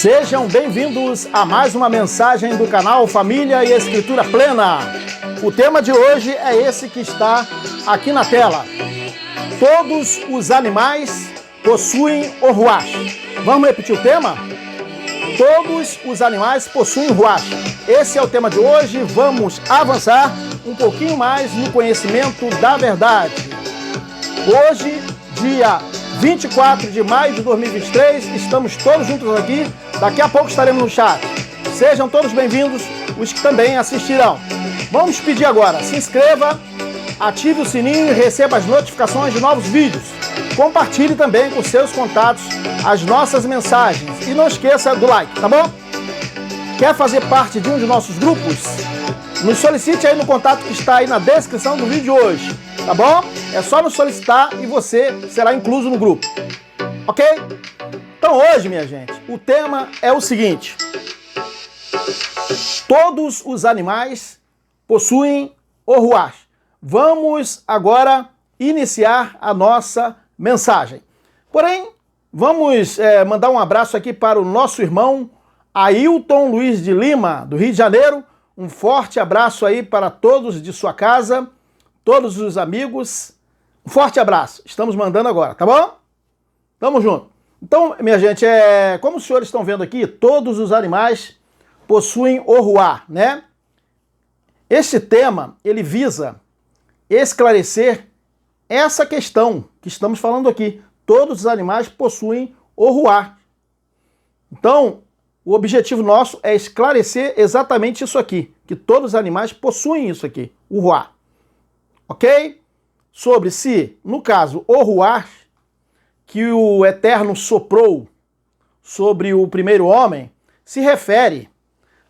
Sejam bem-vindos a mais uma mensagem do canal Família e Escritura Plena. O tema de hoje é esse que está aqui na tela. Todos os animais possuem o ruach. Vamos repetir o tema? Todos os animais possuem ruach. Esse é o tema de hoje. Vamos avançar um pouquinho mais no conhecimento da verdade. Hoje, dia 24 de maio de 2023, estamos todos juntos aqui. Daqui a pouco estaremos no chat. Sejam todos bem-vindos, os que também assistirão. Vamos pedir agora, se inscreva, ative o sininho e receba as notificações de novos vídeos. Compartilhe também com seus contatos as nossas mensagens. E não esqueça do like, tá bom? Quer fazer parte de um de nossos grupos? Nos solicite aí no contato que está aí na descrição do vídeo de hoje, tá bom? É só nos solicitar e você será incluso no grupo, ok? Então hoje, minha gente, o tema é o seguinte: todos os animais possuem o ruach. Vamos agora iniciar a nossa mensagem. Porém, vamos mandar um abraço aqui para o nosso irmão Ailton Luiz de Lima, do Rio de Janeiro. Um forte abraço aí para todos de sua casa, todos os amigos. Um forte abraço. Estamos mandando agora, tá bom? Tamo junto. Então, minha gente, como os senhores estão vendo aqui, todos os animais possuem o ruach, né? Este tema, ele visa esclarecer essa questão que estamos falando aqui. Todos os animais possuem o ruach. Então, o objetivo nosso é esclarecer exatamente isso aqui, que todos os animais possuem isso aqui, o ruach. Ok? Sobre se, no caso, o ruach que o Eterno soprou sobre o primeiro homem, se refere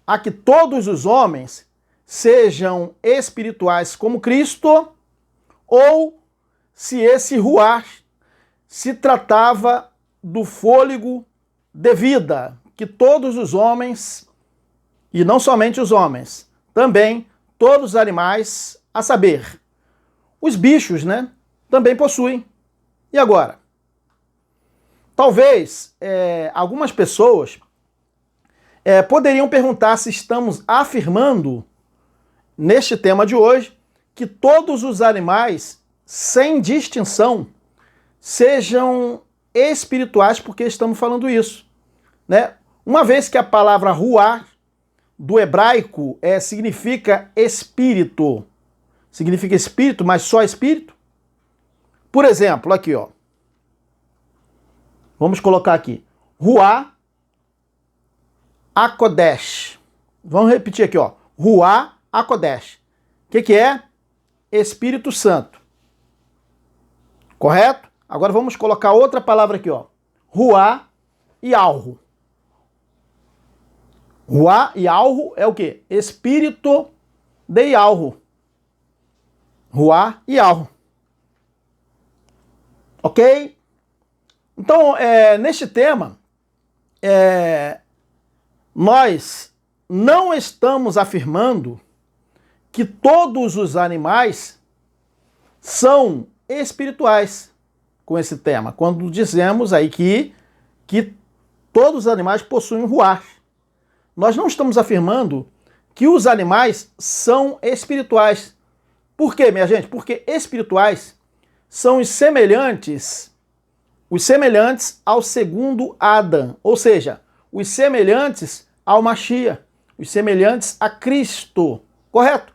a que todos os homens sejam espirituais como Cristo, ou se esse ruach se tratava do fôlego de vida, que todos os homens, e não somente os homens, também todos os animais, a saber, os bichos, né, também possuem. E agora? Talvez algumas pessoas poderiam perguntar se estamos afirmando, neste tema de hoje, que todos os animais, sem distinção, sejam espirituais, porque estamos falando isso, né? Uma vez que a palavra ruach, do hebraico, significa espírito. Significa espírito, mas só espírito? Por exemplo, aqui, ó. Vamos colocar aqui, Ruach HaKodesh. Vamos repetir aqui, ó, Ruach HaKodesh. O que é? Espírito Santo. Correto? Agora vamos colocar outra palavra aqui, ó, Ruach Yahweh. Ruach Yahweh é o quê? Espírito de Yahweh. Ruach Yahweh. Ok? Então, neste tema, nós não estamos afirmando que todos os animais são espirituais com esse tema, quando dizemos aí que todos os animais possuem ruach. Nós não estamos afirmando que os animais são espirituais. Por quê, minha gente? Porque espirituais são os semelhantes ao segundo Adão, ou seja, os semelhantes ao Mashiach, os semelhantes a Cristo, correto?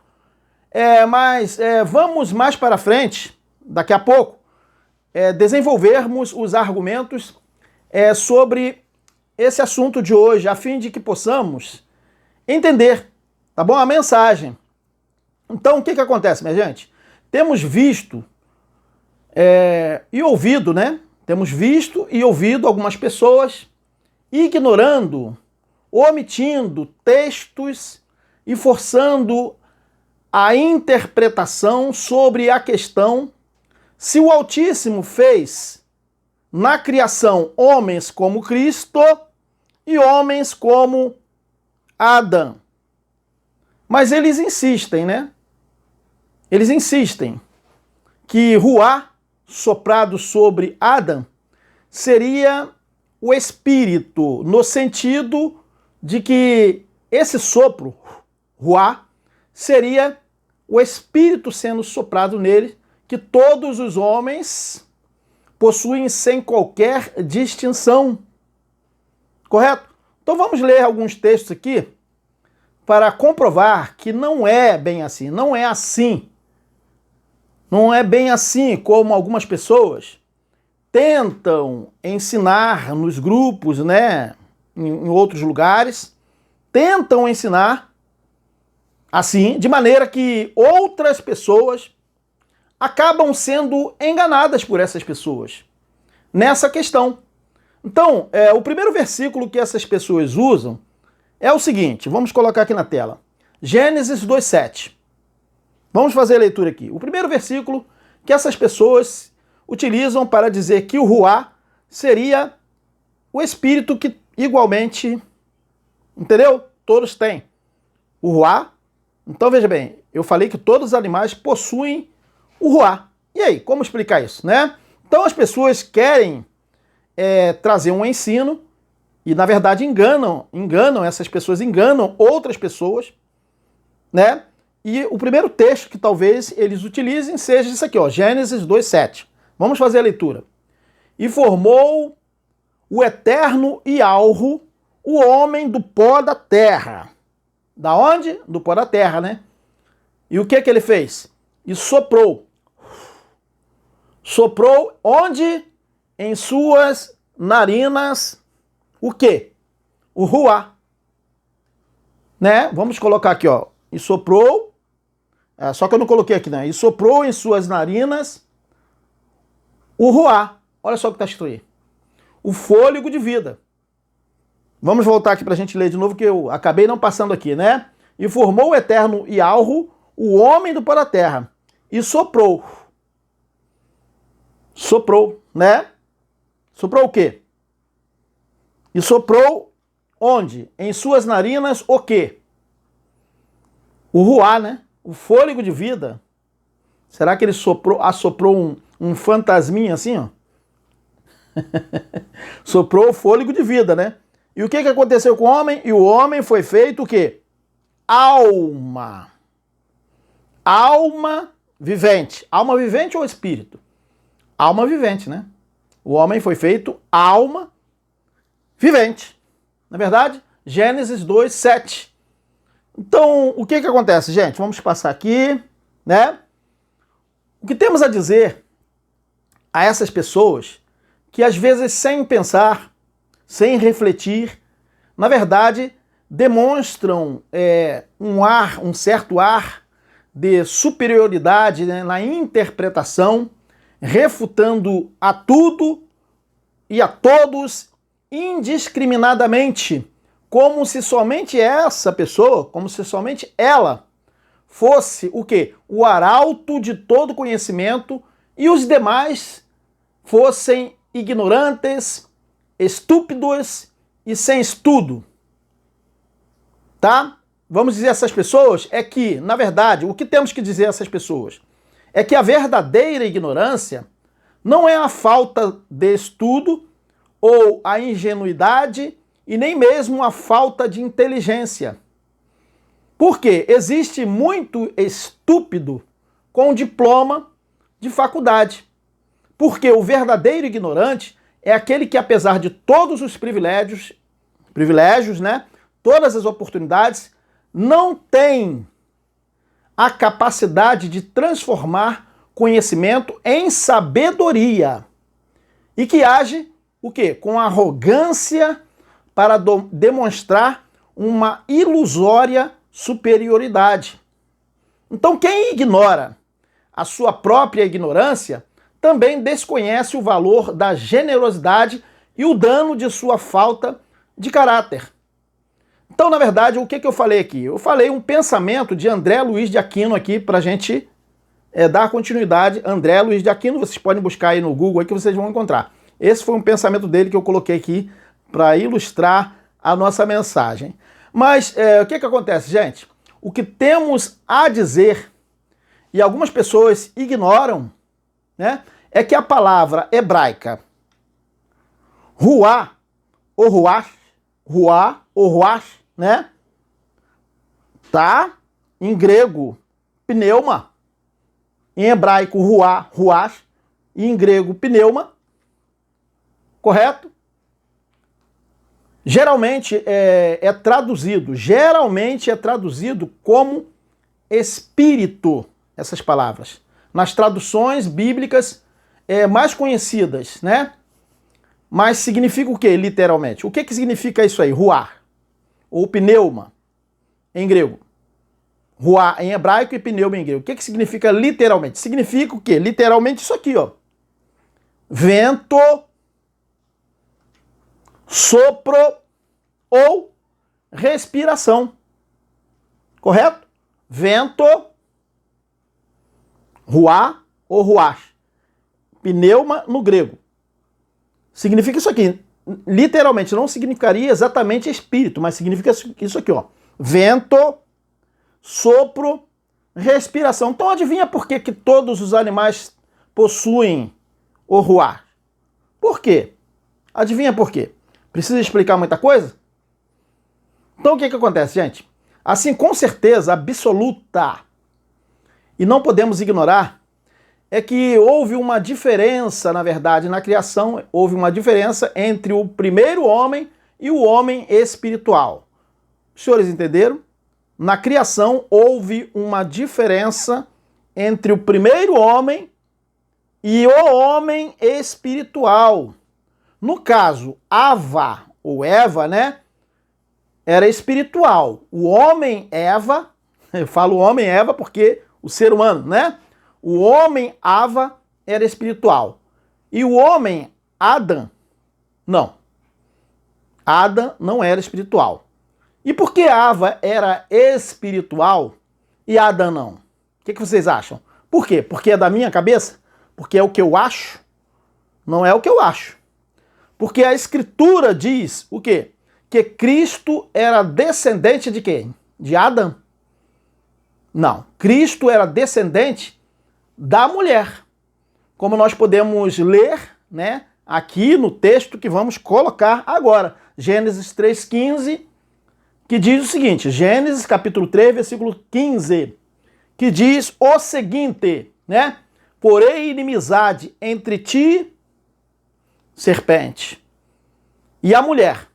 Mas vamos mais para frente, daqui a pouco, desenvolvermos os argumentos sobre esse assunto de hoje, a fim de que possamos entender, tá bom? A mensagem. Então, o que acontece, minha gente? Temos visto e ouvido, né? Temos visto e ouvido algumas pessoas ignorando, omitindo textos e forçando a interpretação sobre a questão se o Altíssimo fez na criação homens como Cristo e homens como Adão. Mas eles insistem, né? Eles insistem que Ruá, soprado sobre Adão, seria o espírito, no sentido de que esse sopro, Ruá, seria o espírito sendo soprado nele, que todos os homens possuem sem qualquer distinção. Correto? Então vamos ler alguns textos aqui para comprovar que não é bem assim, não é assim. Não é bem assim como algumas pessoas tentam ensinar nos grupos, né, em outros lugares, tentam ensinar assim, de maneira que outras pessoas acabam sendo enganadas por essas pessoas nessa questão. Então, o primeiro versículo que essas pessoas usam é o seguinte, vamos colocar aqui na tela. Gênesis 2:7. Vamos fazer a leitura aqui. O primeiro versículo que essas pessoas utilizam para dizer que o Ruá seria o espírito que igualmente, entendeu? Todos têm. O Ruá. Então veja bem, eu falei que todos os animais possuem o Ruá. E aí, como explicar isso, né? Então as pessoas querem trazer um ensino e na verdade enganam essas pessoas, enganam outras pessoas, né? E o primeiro texto que talvez eles utilizem seja isso aqui, ó, Gênesis 2:7. Vamos fazer a leitura. E formou o eterno Ialro, o homem do pó da terra. Da onde? Do pó da terra, né? E o que ele fez? E soprou. Soprou onde? Em suas narinas, o quê? O Ruá. Né? Vamos colocar aqui, ó. E soprou, só que eu não coloquei aqui, né? E soprou em suas narinas o Ruá. Olha só o que está escrito aí. O fôlego de vida. Vamos voltar aqui para a gente ler de novo, que eu acabei não passando aqui, né? E formou o eterno Ialro, o homem do pó da terra. E soprou. Soprou, né? Soprou o quê? E soprou onde? Em suas narinas o quê? O Ruá, né? O fôlego de vida. Será que ele assoprou um fantasminha assim, ó? Soprou o fôlego de vida, né? E o que aconteceu com o homem? E o homem foi feito o quê? Alma. Alma vivente. Alma vivente ou espírito? Alma vivente, né? O homem foi feito alma vivente. Na verdade, Gênesis 2:7. Então, o que acontece, gente? Vamos passar aqui, né? O que temos a dizer a essas pessoas que às vezes sem pensar, sem refletir, na verdade, demonstram um certo ar de superioridade, né, na interpretação, refutando a tudo e a todos indiscriminadamente, como se somente essa pessoa, como se somente ela fosse o quê? O arauto de todo conhecimento e os demais fossem ignorantes, estúpidos e sem estudo. Tá? Vamos dizer a essas pessoas que, na verdade, o que temos que dizer a essas pessoas é que a verdadeira ignorância não é a falta de estudo ou a ingenuidade e nem mesmo a falta de inteligência. Porque existe muito estúpido com diploma de faculdade. Porque o verdadeiro ignorante é aquele que, apesar de todos os privilégios, né, todas as oportunidades, não tem a capacidade de transformar conhecimento em sabedoria. E que age o quê? Com arrogância para demonstrar uma ilusória superioridade. Então, quem ignora a sua própria ignorância também desconhece o valor da generosidade e o dano de sua falta de caráter. Então, na verdade, o que eu falei aqui? Eu falei um pensamento de André Luiz de Aquino aqui para a gente dar continuidade. André Luiz de Aquino, vocês podem buscar aí no Google aí que vocês vão encontrar. Esse foi um pensamento dele que eu coloquei aqui para ilustrar a nossa mensagem. Mas o que acontece, gente? O que temos a dizer, e algumas pessoas ignoram, né, é que a palavra hebraica ruá ou ruach, né, tá em grego pneuma, em hebraico ruach, e em grego pneuma, correto? Geralmente é traduzido como espírito, essas palavras. Nas traduções bíblicas mais conhecidas, né? Mas significa o que, literalmente? O que significa isso aí? Ruá, ou pneuma, em grego. Ruá em hebraico e pneuma em grego. O que significa literalmente? Significa o quê? Literalmente isso aqui, ó. Vento, sopro ou respiração. Correto? Vento, ruá ou ruach. Pneuma no grego. Significa isso aqui. Literalmente, não significaria exatamente espírito, mas significa isso aqui, ó. Vento, sopro, respiração. Então adivinha por que todos os animais possuem o ruá? Por quê? Adivinha por quê? Precisa explicar muita coisa? Então o que acontece, gente? Assim, com certeza absoluta, e não podemos ignorar, é que houve uma diferença, na verdade, na criação, houve uma diferença entre o primeiro homem e o homem espiritual. Os senhores entenderam? Na criação houve uma diferença entre o primeiro homem e o homem espiritual. No caso, Ava, ou Eva, né, era espiritual. O homem Eva, eu falo homem Eva porque o ser humano, né? O homem Ava era espiritual. E o homem Adão, não. Adão não era espiritual. E por que Ava era espiritual e Adão não? O que vocês acham? Por quê? Porque é da minha cabeça? Porque é o que eu acho? Não é o que eu acho. Porque a Escritura diz o quê? Que Cristo era descendente de quem? De Adão? Não. Cristo era descendente da mulher. Como nós podemos ler, né, aqui no texto que vamos colocar agora. Gênesis 3,15, que diz o seguinte, Gênesis capítulo 3, versículo 15, que diz o seguinte, né? Porém inimizade entre ti, serpente, e a mulher,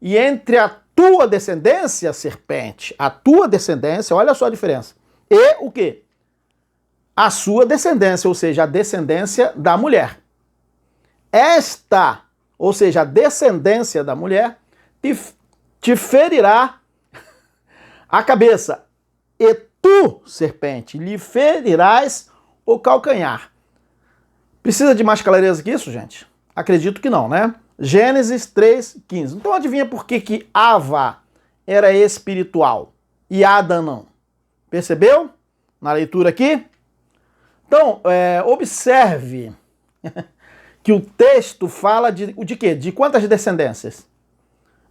e entre a tua descendência, serpente, a tua descendência, olha só a diferença, e o quê? A sua descendência, ou seja, a descendência da mulher. Esta, ou seja, a descendência da mulher, te ferirá a cabeça, e tu, serpente, lhe ferirás o calcanhar. Precisa de mais clareza que isso, gente? Acredito que não, né? Gênesis 3,15. Então adivinha por que Ava era espiritual e Adão não? Percebeu? Na leitura aqui? Então, observe que o texto fala de quê? De quantas descendências?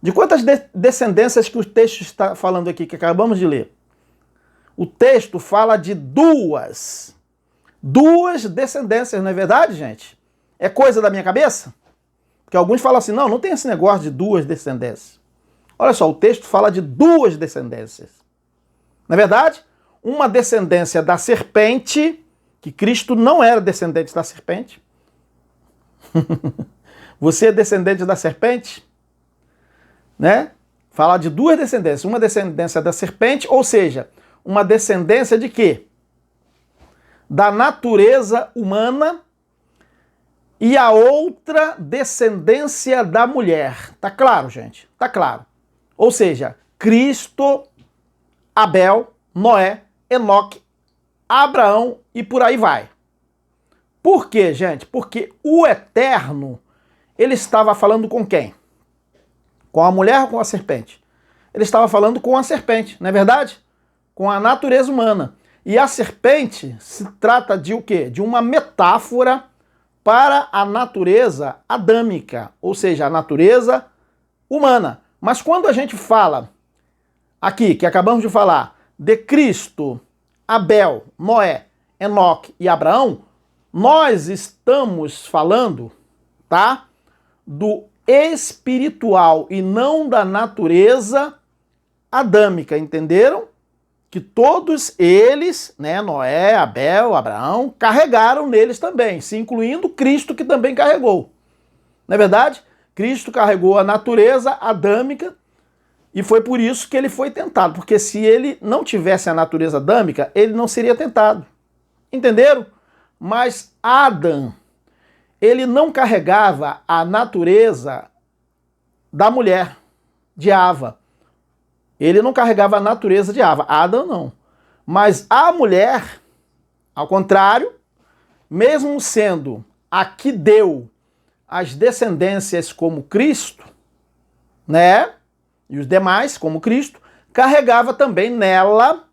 De quantas descendências que o texto está falando aqui, que acabamos de ler? O texto fala de duas. Duas descendências, não é verdade, gente? É coisa da minha cabeça? Porque alguns falam assim, não tem esse negócio de duas descendências. Olha só, o texto fala de duas descendências. Não é verdade? Uma descendência da serpente, que Cristo não era descendente da serpente, Você é descendente da serpente? Né? Falar de duas descendências. Uma descendência da serpente, ou seja, uma descendência de quê? Da natureza humana, e a outra descendência da mulher. Tá claro, gente? Tá claro. Ou seja, Cristo, Abel, Noé, Enoque, Abraão e por aí vai. Por quê, gente? Porque o Eterno, ele estava falando com quem? Com a mulher ou com a serpente? Ele estava falando com a serpente, não é verdade? Com a natureza humana. E a serpente se trata de o quê? De uma metáfora para a natureza adâmica, ou seja, a natureza humana. Mas quando a gente fala aqui, que acabamos de falar, de Cristo, Abel, Noé, Enoque e Abraão, nós estamos falando, tá, do espiritual e não da natureza adâmica, entenderam? Que todos eles, né, Noé, Abel, Abraão, carregaram neles também, se incluindo Cristo, que também carregou. Não é verdade? Cristo carregou a natureza adâmica e foi por isso que ele foi tentado, porque se ele não tivesse a natureza adâmica, ele não seria tentado. Entenderam? Mas Adão, ele não carregava a natureza da mulher, de Ava. Ele não carregava a natureza de Ava. Adão não. Mas a mulher, ao contrário, mesmo sendo a que deu as descendências como Cristo, né? E os demais como Cristo, carregava também nela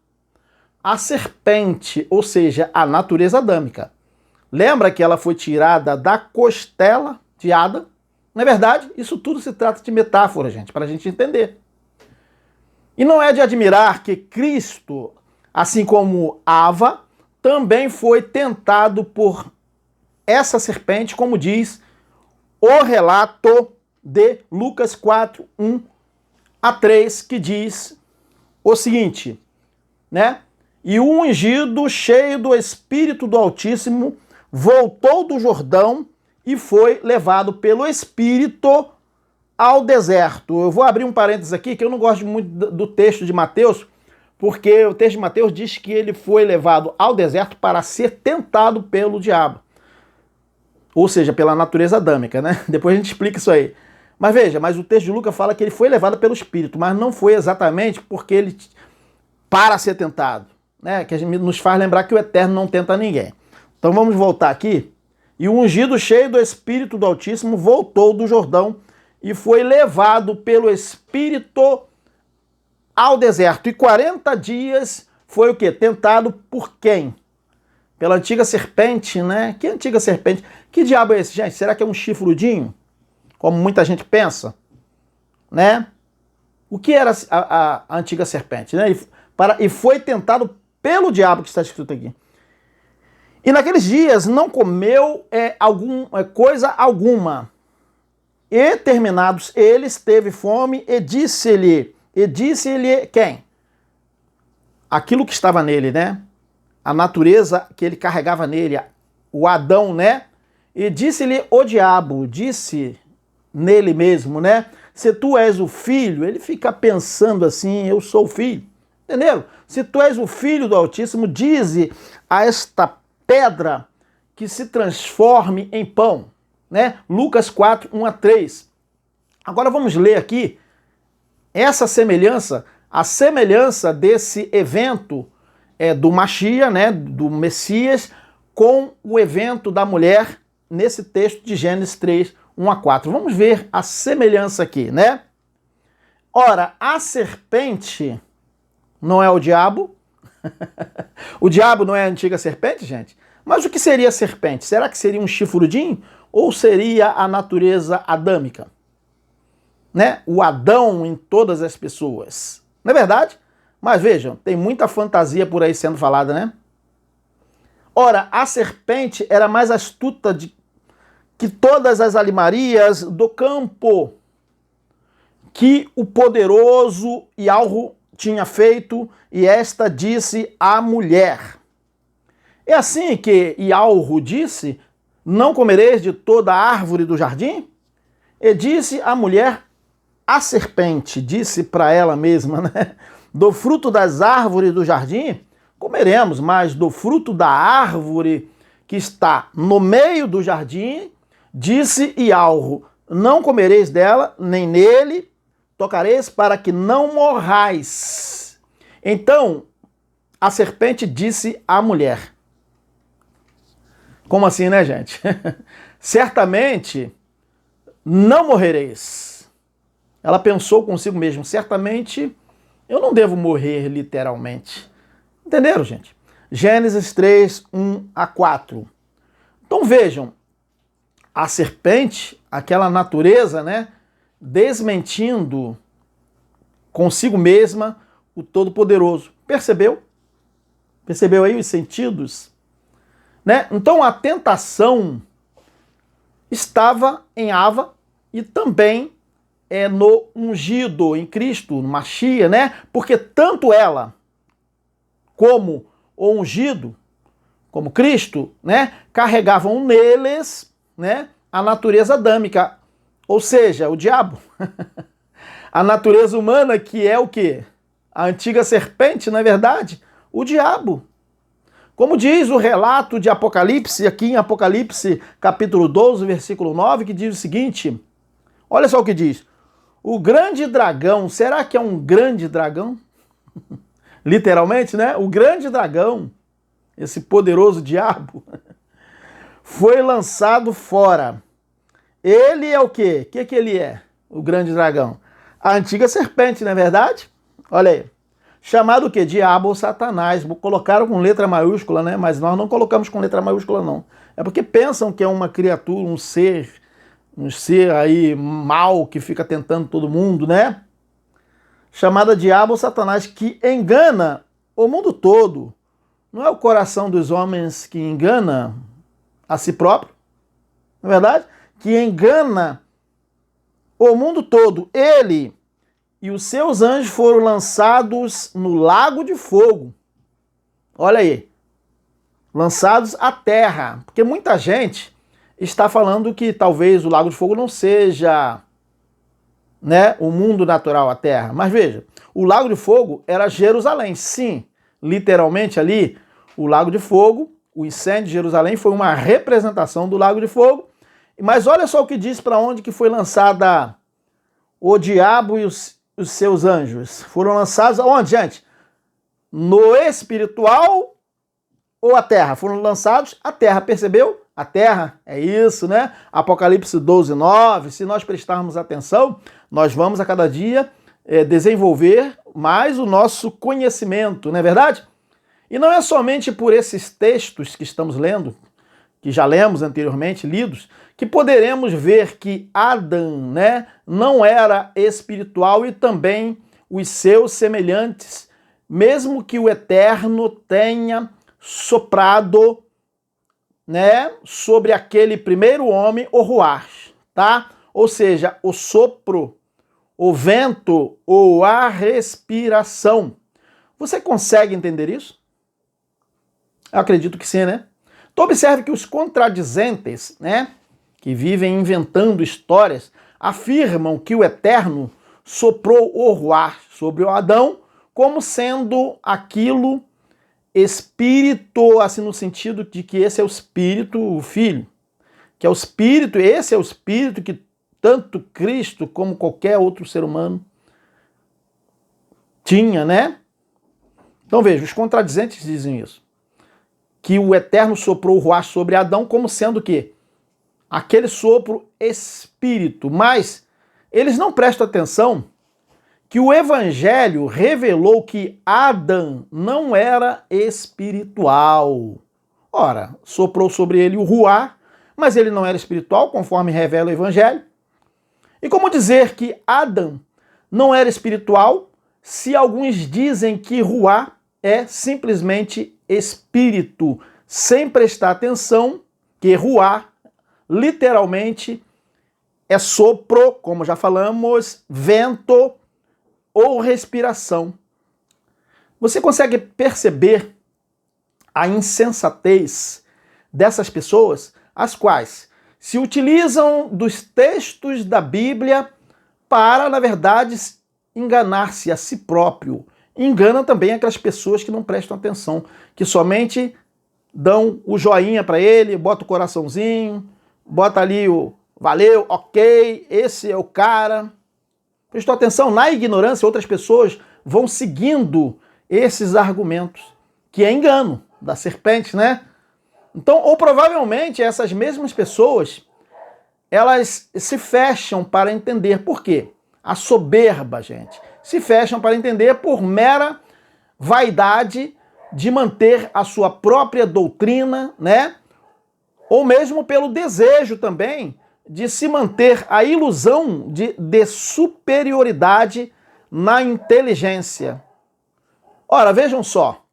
a serpente, ou seja, a natureza adâmica. Lembra que ela foi tirada da costela de Adão? Não é verdade? Isso tudo se trata de metáfora, gente, para a gente entender. E não é de admirar que Cristo, assim como Ava, também foi tentado por essa serpente, como diz o relato de Lucas 4, 1 a 3, que diz o seguinte, né? E o ungido, cheio do Espírito do Altíssimo, voltou do Jordão e foi levado pelo Espírito ao deserto. Eu vou abrir um parênteses aqui, que eu não gosto muito do texto de Mateus, porque o texto de Mateus diz que ele foi levado ao deserto para ser tentado pelo diabo. Ou seja, pela natureza adâmica, né? Depois a gente explica isso aí. Mas veja, mas o texto de Lucas fala que ele foi levado pelo Espírito, mas não foi exatamente porque ele para ser tentado, né? Que a gente nos faz lembrar que o Eterno não tenta ninguém. Então vamos voltar aqui. E o ungido, cheio do Espírito do Altíssimo, voltou do Jordão e foi levado pelo Espírito ao deserto. E 40 dias foi o quê? Tentado por quem? Pela antiga serpente, né? Que antiga serpente? Que diabo é esse, gente? Será que é um chifrudinho? Como muita gente pensa, né? O que era a antiga serpente, né? E foi tentado pelo diabo, que está escrito aqui. E naqueles dias não comeu coisa alguma. E terminados eles, teve fome e disse-lhe quem? Aquilo que estava nele, né? A natureza que ele carregava nele, o Adão, né? E disse-lhe o diabo, disse nele mesmo, né? Se tu és o filho, ele fica pensando assim, eu sou o filho. Entenderam? Se tu és o filho do Altíssimo, dize a esta pedra que se transforme em pão. Né? Lucas 4, 1 a 3. Agora vamos ler aqui essa semelhança, a semelhança desse evento do Machia, né, do Messias, com o evento da mulher nesse texto de Gênesis 3, 1 a 4. Vamos ver a semelhança aqui, né? Ora, a serpente não é o diabo? O diabo não é a antiga serpente, gente? Mas o que seria a serpente? Será que seria um chifrudinho? Ou seria a natureza adâmica? Né? O Adão em todas as pessoas. Não é verdade? Mas vejam, tem muita fantasia por aí sendo falada, né? Ora, a serpente era mais astuta que todas as alimarias do campo que o poderoso Ialro tinha feito, e esta disse à mulher. É assim que Ialro disse, não comereis de toda a árvore do jardim? E disse a mulher, a serpente, disse para ela mesma, né? Do fruto das árvores do jardim comeremos, mas do fruto da árvore que está no meio do jardim, disse Ialro, não comereis dela, nem nele tocareis, para que não morrais. Então, a serpente disse à mulher. Como assim, né, gente? Certamente não morrereis. Ela pensou consigo mesma, certamente eu não devo morrer literalmente. Entenderam, gente? Gênesis 3, 1 a 4. Então vejam, a serpente, aquela natureza, né, desmentindo consigo mesma o Todo-Poderoso. Percebeu? Percebeu aí os sentidos? Né? Então a tentação estava em Ava e também no ungido, em Cristo, no Machia, né? Porque tanto ela como o ungido, como Cristo, né, carregavam neles, né, a natureza adâmica, ou seja, o diabo. A natureza humana que é o quê? A antiga serpente, não é verdade? O diabo. Como diz o relato de Apocalipse, aqui em Apocalipse capítulo 12, versículo 9, que diz o seguinte, olha só o que diz, o grande dragão, será que é um grande dragão? Literalmente, né? O grande dragão, esse poderoso diabo, foi lançado fora. Ele é o quê? O que ele é? O grande dragão. A antiga serpente, não é verdade? Olha aí. Chamado o quê? Diabo ou Satanás. Colocaram com letra maiúscula, né? Mas nós não colocamos com letra maiúscula, não. É porque pensam que é uma criatura, um ser aí mal que fica tentando todo mundo, né? Chamada Diabo ou Satanás, que engana o mundo todo. Não é o coração dos homens que engana a si próprio, não é verdade? Que engana o mundo todo. Ele e os seus anjos foram lançados no lago de fogo. Olha aí. Lançados à terra. Porque muita gente está falando que talvez o lago de fogo não seja, né, o mundo natural, a terra. Mas veja, o lago de fogo era Jerusalém. Sim, literalmente ali, o lago de fogo, o incêndio de Jerusalém foi uma representação do lago de fogo. Mas olha só o que diz para onde que foi lançada o diabo e os seus anjos. Foram lançados aonde, gente? No espiritual ou a terra? Foram lançados à terra, percebeu? A terra, é isso, né? Apocalipse 12, 9. Se nós prestarmos atenção, nós vamos a cada dia desenvolver mais o nosso conhecimento, não é verdade? E não é somente por esses textos que estamos lendo, que já lemos anteriormente, lidos, que poderemos ver que Adão, né, não era espiritual e também os seus semelhantes, mesmo que o Eterno tenha soprado, né, sobre aquele primeiro homem o ruach, tá? Ou seja, o sopro, o vento ou a respiração. Você consegue entender isso? Eu acredito que sim, né? Então observe que os contradizentes, né, que vivem inventando histórias, afirmam que o Eterno soprou o ruach sobre o Adão como sendo aquilo espírito, assim no sentido de que esse é o espírito, o filho, que é o espírito, esse é o espírito que tanto Cristo como qualquer outro ser humano tinha, né? Então veja, os contradizentes dizem isso, que o Eterno soprou o ruach sobre Adão como sendo o quê? Aquele sopro espírito, mas eles não prestam atenção que o Evangelho revelou que Adão não era espiritual. Ora, soprou sobre ele o ruach, mas ele não era espiritual, conforme revela o Evangelho. E como dizer que Adão não era espiritual, se alguns dizem que ruach é simplesmente espírito, sem prestar atenção que ruach literalmente é sopro, como já falamos, vento ou respiração. Você consegue perceber a insensatez dessas pessoas as quais se utilizam dos textos da Bíblia para, na verdade, enganar-se a si próprio. Engana também aquelas pessoas que não prestam atenção, que somente dão o joinha para ele, bota o coraçãozinho, bota ali o valeu, ok, esse é o cara. Prestou atenção? Na ignorância, outras pessoas vão seguindo esses argumentos, que é engano da serpente, né? Então, ou provavelmente essas mesmas pessoas, elas se fecham para entender. Por quê? A soberba, gente, se fecham para entender por mera vaidade de manter a sua própria doutrina, né? Ou mesmo pelo desejo também de se manter a ilusão de superioridade na inteligência. Ora, vejam só,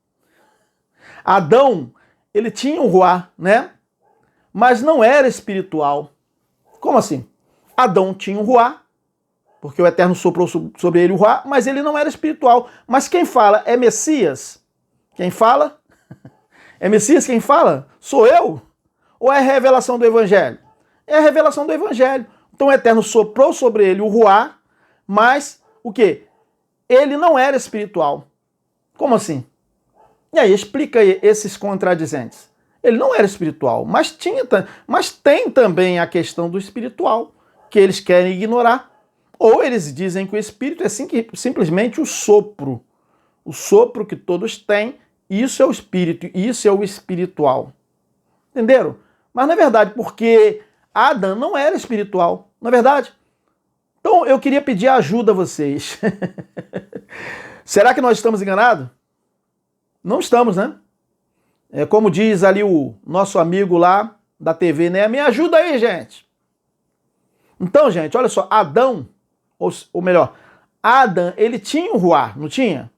Adão, ele tinha um ruá, né? Mas não era espiritual. Como assim? Adão tinha um ruá, porque o Eterno soprou sobre ele o ruá, mas ele não era espiritual. Mas quem fala é Messias? Quem fala? É Messias quem fala? Sou eu? Ou é a revelação do Evangelho? É a revelação do Evangelho. Então o Eterno soprou sobre ele o ruá, mas o quê? Ele não era espiritual. Como assim? E aí, explica aí esses contradizentes. Ele não era espiritual, mas tem também a questão do espiritual, que eles querem ignorar. Ou eles dizem que o espírito é simplesmente o sopro que todos têm, isso é o espírito, isso é o espiritual. Entenderam? Mas não é verdade, porque Adão não era espiritual, não é verdade? Então eu queria pedir ajuda a vocês. Será que nós estamos enganados? Não estamos, né? É como diz ali o nosso amigo lá da TV, né? Me ajuda aí, gente. Então, gente, olha só, Adão, ou melhor, Adão, ele tinha um ruá, não tinha?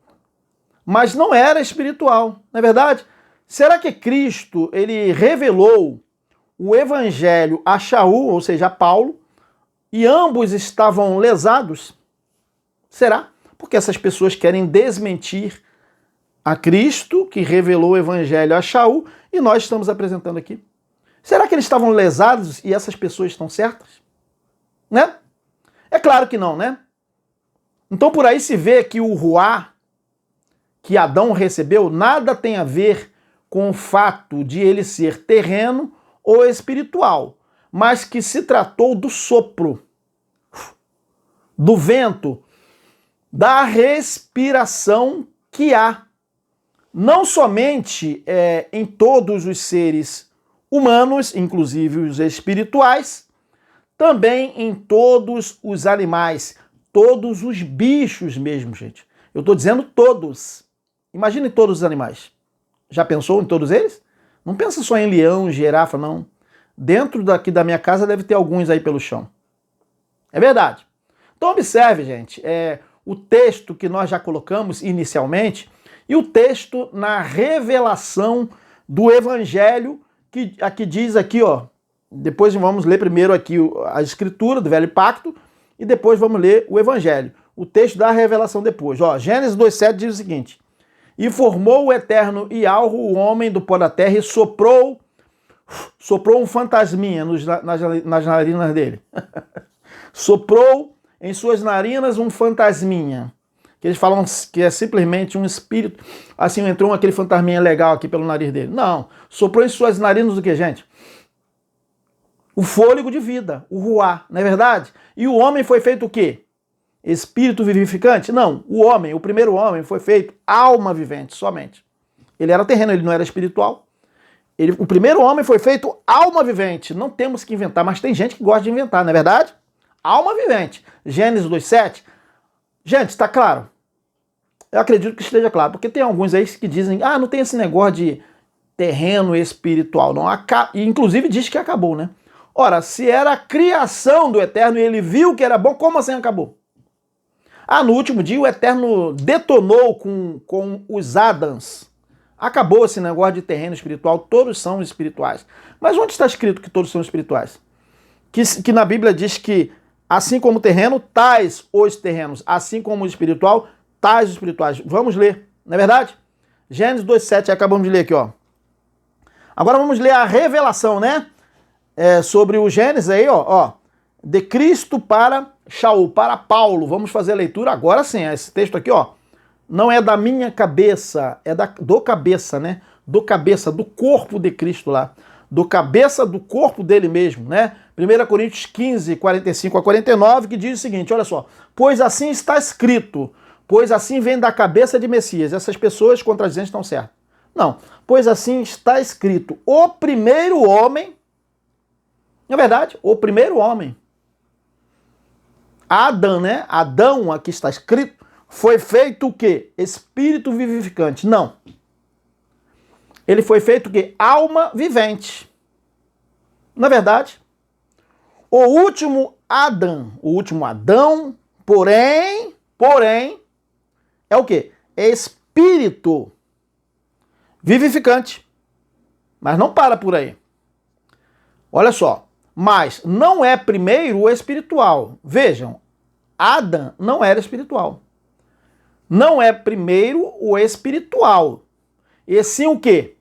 Mas não era espiritual, não é verdade? Será que Cristo, ele revelou o evangelho a Shaul, ou seja, a Paulo, e ambos estavam lesados? Será? Porque essas pessoas querem desmentir a Cristo, que revelou o evangelho a Shaul, e nós estamos apresentando aqui. Será que eles estavam lesados e essas pessoas estão certas? Né? É claro que não, né? Então por aí se vê que o ruá que Adão recebeu nada tem a ver com o fato de ele ser terreno ou espiritual, mas que se tratou do sopro, do vento, da respiração que há, não somente em todos os seres humanos, inclusive os espirituais, também em todos os animais, todos os bichos mesmo, gente. Eu estou dizendo todos. Imagine todos os animais. Já pensou em todos eles? Não pensa só em leão, girafa, não. Dentro daqui da minha casa deve ter alguns aí pelo chão. É verdade. Então observe, gente, o texto que nós já colocamos inicialmente e o texto na revelação do Evangelho, que aqui diz aqui, ó, depois vamos ler primeiro aqui a Escritura do Velho Pacto e depois vamos ler o Evangelho. O texto da revelação depois. Ó, Gênesis 2,7 diz o seguinte: e formou o Eterno Ialro, o homem do pó da terra, e soprou um fantasminha nas narinas dele. Soprou em suas narinas um fantasminha. Que eles falam que é simplesmente um espírito. Assim, entrou aquele fantasminha legal aqui pelo nariz dele. Não. Soprou em suas narinas o que, gente? O fôlego de vida, o ruá, não é verdade? E o homem foi feito o quê? Espírito vivificante? Não. O primeiro homem foi feito alma vivente somente. Ele era terreno, ele não era espiritual. O primeiro homem foi feito alma vivente. Não temos que inventar, mas tem gente que gosta de inventar, não é verdade? Alma vivente. Gênesis 2,7. Gente, está claro? Eu acredito que esteja claro, porque tem alguns aí que dizem, não tem esse negócio de terreno espiritual, não. E inclusive diz que acabou, né? Ora, se era a criação do Eterno e ele viu que era bom, como assim acabou? No último dia o Eterno detonou com os Adãs. Acabou esse negócio de terreno espiritual, todos são espirituais. Mas onde está escrito que todos são espirituais? Que na Bíblia diz que assim como o terreno, tais os terrenos. Assim como o espiritual, tais os espirituais. Vamos ler, não é verdade? Gênesis 2,7, acabamos de ler aqui, ó. Agora vamos ler a revelação, né? sobre o Gênesis aí, ó, de Cristo para Shaul, para Paulo. Vamos fazer a leitura agora sim. Esse texto aqui, ó, não é da minha cabeça, é do cabeça, né? Do cabeça, do corpo de Cristo lá. Do cabeça do corpo dele mesmo, né? 1 Coríntios 15, 45 a 49, que diz o seguinte, olha só. Pois assim está escrito, pois assim vem da cabeça de Messias. Essas pessoas contradizentes estão certas. Não, pois assim está escrito, o primeiro homem, na verdade, o primeiro homem, Adão, né? Adão, aqui está escrito, foi feito o quê? Espírito vivificante. Não. Ele foi feito o quê? Alma vivente. Na verdade, o último Adão, porém, é o quê? É espírito vivificante. Mas não para por aí. Olha só. Mas não é primeiro o espiritual. Vejam, Adão não era espiritual. Não é primeiro o espiritual. E sim o quê?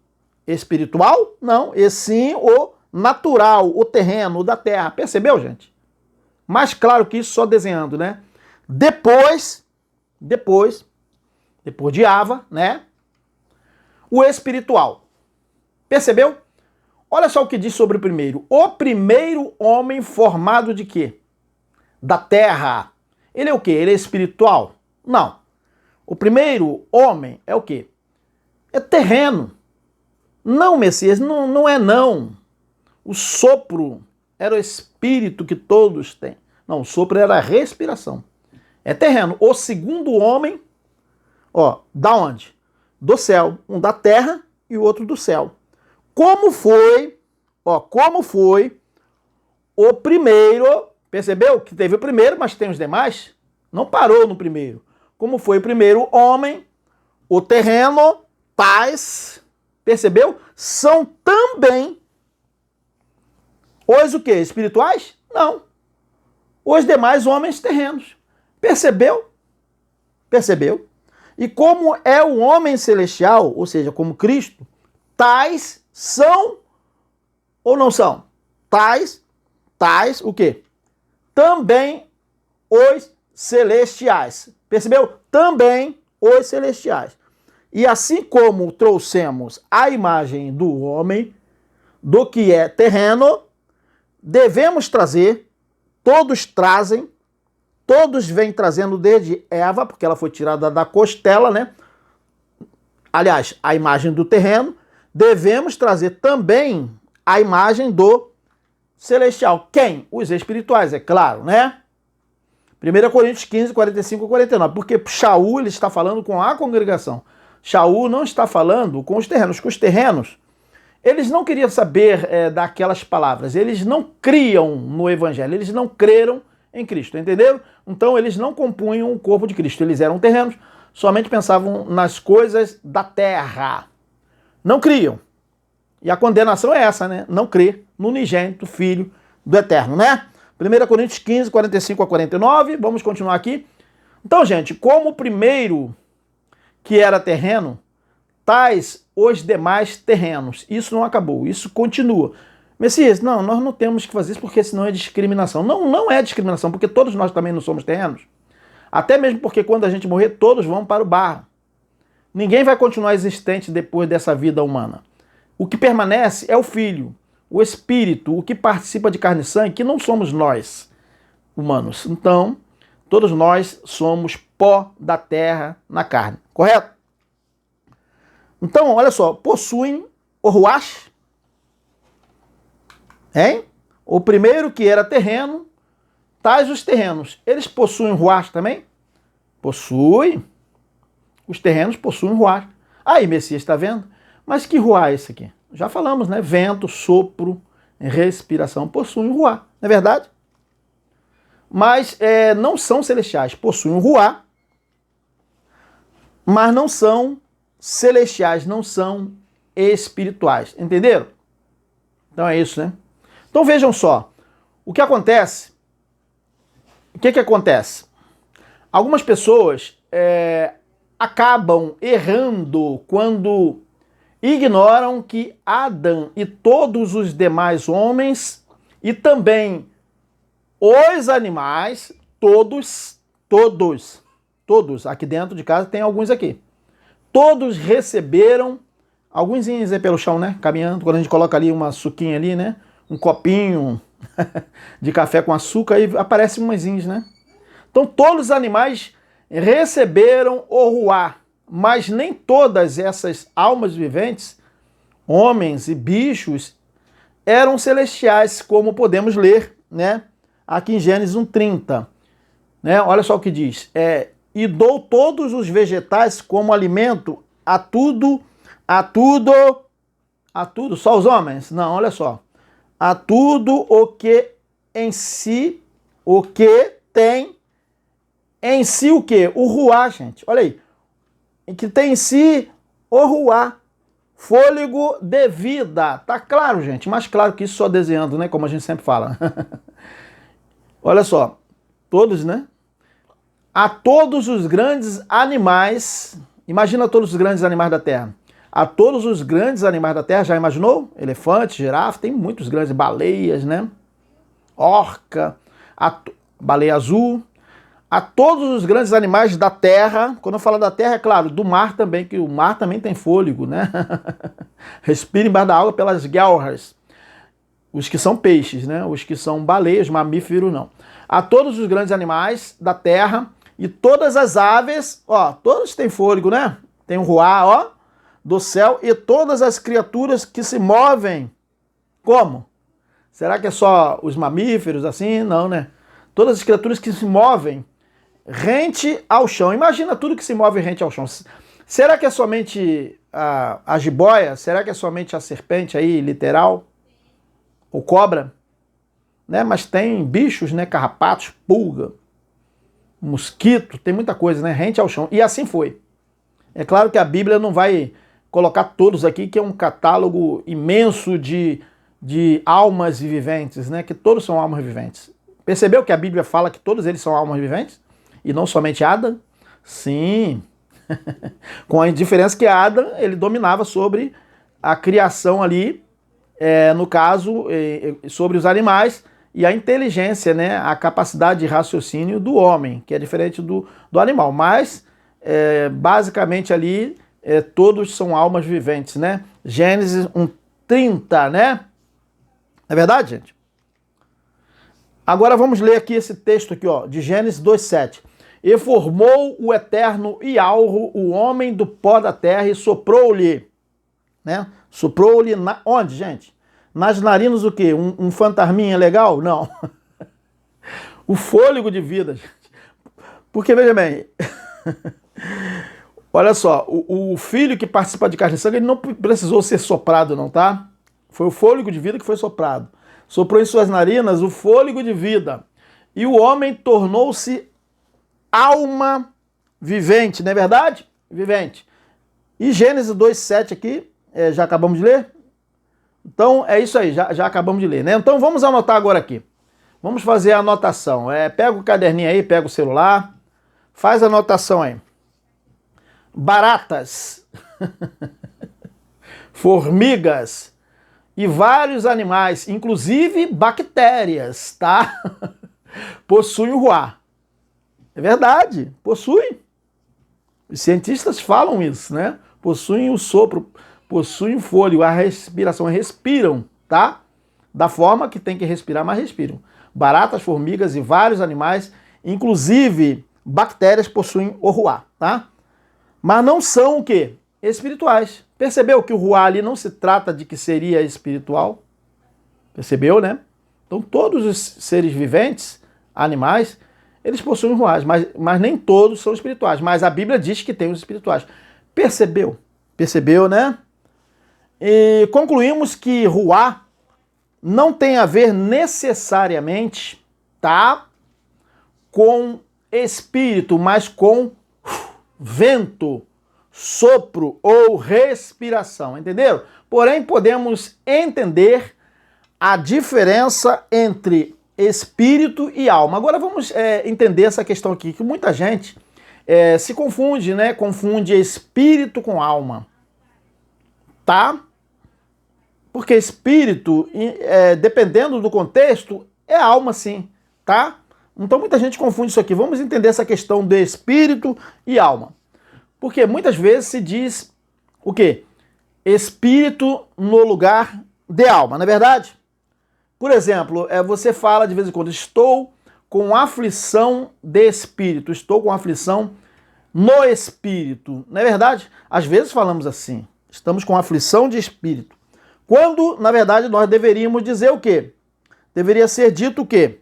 Espiritual? Não. E sim o natural, o terreno, o da terra. Percebeu, gente? Mais claro que isso só desenhando, né? Depois de Ava, né? O espiritual. Percebeu? Olha só o que diz sobre o primeiro. O primeiro homem formado de quê? Da terra. Ele é o quê? Ele é espiritual? Não. O primeiro homem é o quê? É terreno. Não, Messias, não é não. O sopro era o espírito que todos têm. Não, o sopro era a respiração. É terreno. O segundo homem, ó, da onde? Do céu. Um da terra e o outro do céu. Como foi o primeiro, percebeu que teve o primeiro, mas tem os demais? Não parou no primeiro. Como foi o primeiro homem, o terreno, tais, percebeu? São também os o quê? Espirituais? Não. Os demais homens terrenos. Percebeu? Percebeu? E como é o homem celestial, ou seja, como Cristo, tais são ou não são? Tais, o quê? Também os celestiais. Percebeu? Também os celestiais. E assim como trouxemos a imagem do homem, do que é terreno, devemos trazer, todos vêm trazendo desde Eva, porque ela foi tirada da costela, né? Aliás, a imagem do terreno, devemos trazer também a imagem do celestial. Quem? Os espirituais, é claro, né? 1 Coríntios 15, 45 e 49. Porque Shaul ele está falando com a congregação. Shaul não está falando com os terrenos. Com os terrenos, eles não queriam saber daquelas palavras. Eles não criam no evangelho. Eles não creram em Cristo, entenderam? Então eles não compunham o corpo de Cristo. Eles eram terrenos, somente pensavam nas coisas da terra. Não criam. E a condenação é essa, né? Não crer no unigênito Filho do Eterno, né? 1 Coríntios 15, 45 a 49. Vamos continuar aqui. Então, gente, como o primeiro que era terreno, tais os demais terrenos. Isso não acabou, isso continua. Messias, não, nós não temos que fazer isso porque senão é discriminação. Não, não é discriminação, porque todos nós também não somos terrenos. Até mesmo porque quando a gente morrer, todos vão para o barro. Ninguém vai continuar existente depois dessa vida humana. O que permanece é o Filho, o Espírito, o que participa de carne e sangue, que não somos nós, humanos. Então, todos nós somos pó da terra na carne, correto? Então, olha só, possuem o Ruach, hein? O primeiro que era terreno, tais os terrenos. Eles possuem Ruach também? Possuem. Os terrenos possuem Ruach. Aí, Messias, está vendo? Mas que Ruach é esse aqui? Já falamos, né? Vento, sopro, respiração, possuem Ruach, não é verdade? Mas não são celestiais, possuem Ruach, mas não são celestiais, não são espirituais, entenderam? Então é isso, né? Então vejam só, o que acontece? O que acontece? Algumas pessoas acabam errando quando ignoram que Adão e todos os demais homens e também os animais, todos, aqui dentro de casa tem alguns aqui, todos receberam, alguns aí pelo chão, né, caminhando, quando a gente coloca ali uma suquinha ali, né, um copinho de café com açúcar, aí aparecem umazinhos, né. Então todos os animais receberam o ruá, mas nem todas essas almas viventes, homens e bichos, eram celestiais, como podemos ler, né, aqui em Gênesis 1:30. Né? Olha só o que diz. E dou todos os vegetais como alimento a tudo, só os homens? Não, olha só. A tudo o que tem em si o quê? O ruá, gente. Olha aí. Que tem em si o ruá. Fôlego de vida. Tá claro, gente? Mais claro que isso só desenhando, né? Como a gente sempre fala. Olha só. Todos, né? A todos os grandes animais. Imagina todos os grandes animais da Terra. A todos os grandes animais da Terra. Já imaginou? Elefante, girafa. Tem muitos grandes. Baleias, né? Orca. Baleia azul. A todos os grandes animais da terra, quando eu falo da terra, é claro, do mar também, que o mar também tem fôlego, né? Respira embaixo da água pelas guelras. Os que são peixes, né? Os que são baleias, mamíferos não. A todos os grandes animais da terra e todas as aves, ó, todos têm fôlego, né? Tem um ruá, ó, do céu, e todas as criaturas que se movem. Como? Será que é só os mamíferos assim? Não, né? Todas as criaturas que se movem rente ao chão. Imagina tudo que se move rente ao chão. Será que é somente a jiboia? Será que é somente a serpente aí, literal? Ou cobra? Né? Mas tem bichos, né? Carrapatos, pulga, mosquito, tem muita coisa, né? Rente ao chão. E assim foi. É claro que a Bíblia não vai colocar todos aqui, que é um catálogo imenso de almas viventes, né? Que todos são almas viventes. Percebeu que a Bíblia fala que todos eles são almas viventes? E não somente Adão? Sim. Com a diferença que Adão, ele dominava sobre a criação ali, no caso, sobre os animais, e a inteligência, né, a capacidade de raciocínio do homem, que é diferente do animal. Mas, basicamente ali, todos são almas viventes, né? Gênesis 1:30, né? É verdade, gente? Agora vamos ler aqui esse texto aqui, ó, de Gênesis 2:7. E formou o Eterno Ialro, o homem do pó da terra, e soprou-lhe, né? Soprou-lhe onde, gente? Nas narinas o quê? Um fantasminha legal? Não. O fôlego de vida, gente. Porque, veja bem, olha só, o filho que participa de carne e sangue, ele não precisou ser soprado, não, tá? Foi o fôlego de vida que foi soprado. Soprou em suas narinas o fôlego de vida. E o homem tornou-se alma vivente, não é verdade? Vivente. E Gênesis 2:7 aqui, já acabamos de ler? Então é isso aí, já acabamos de ler, né? Então vamos anotar agora aqui. Vamos fazer a anotação. Pega o caderninho aí, pega o celular, faz a anotação aí. Baratas, formigas e vários animais, inclusive bactérias, tá? Possuem o ruá. É verdade, possuem. Os cientistas falam isso, né? Possuem o sopro, possuem o fôlego, a respiração, respiram, tá? Da forma que tem que respirar, mas respiram. Baratas, formigas e vários animais, inclusive bactérias, possuem o ruá, tá? Mas não são o quê? Espirituais. Percebeu que o ruá ali não se trata de que seria espiritual? Percebeu, né? Então todos os seres viventes, animais, eles possuem ruás, mas nem todos são espirituais. Mas a Bíblia diz que tem os espirituais. Percebeu? Percebeu, né? E concluímos que ruá não tem a ver necessariamente, tá, com espírito, mas com vento, sopro ou respiração, entenderam? Porém, podemos entender a diferença entre espírito e alma. Agora vamos entender essa questão aqui, que muita gente se confunde, né? Confunde espírito com alma, tá? Porque espírito, dependendo do contexto, é alma sim, tá? Então muita gente confunde isso aqui. Vamos entender essa questão de espírito e alma. Porque muitas vezes se diz o quê? Espírito no lugar de alma, não é verdade? Por exemplo, você fala de vez em quando, estou com aflição de espírito, estou com aflição no espírito, não é verdade? Às vezes falamos assim, estamos com aflição de espírito. Quando, na verdade, nós deveríamos dizer o quê? Deveria ser dito o quê?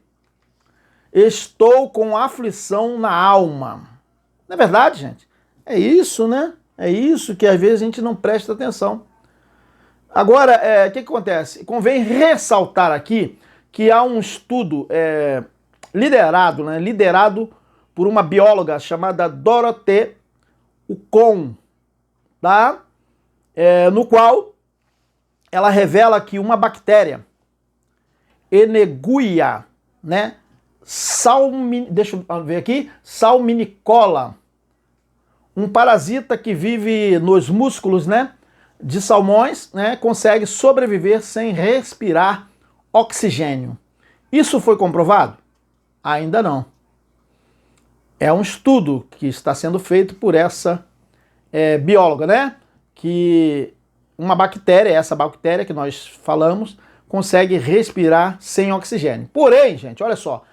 Estou com aflição na alma. Não é verdade, gente? É isso, né? É isso que às vezes a gente não presta atenção. Agora, o que acontece? Convém ressaltar aqui que há um estudo liderado por uma bióloga chamada Dorothée Ucon, tá? No qual ela revela que uma bactéria, Eneguia, né? Deixa eu ver aqui, Salminicola, um parasita que vive nos músculos, né, de salmões, né, consegue sobreviver sem respirar oxigênio. Isso foi comprovado? Ainda não. É um estudo que está sendo feito por essa bióloga, né, que uma bactéria, essa bactéria que nós falamos, consegue respirar sem oxigênio. Porém, gente, olha só,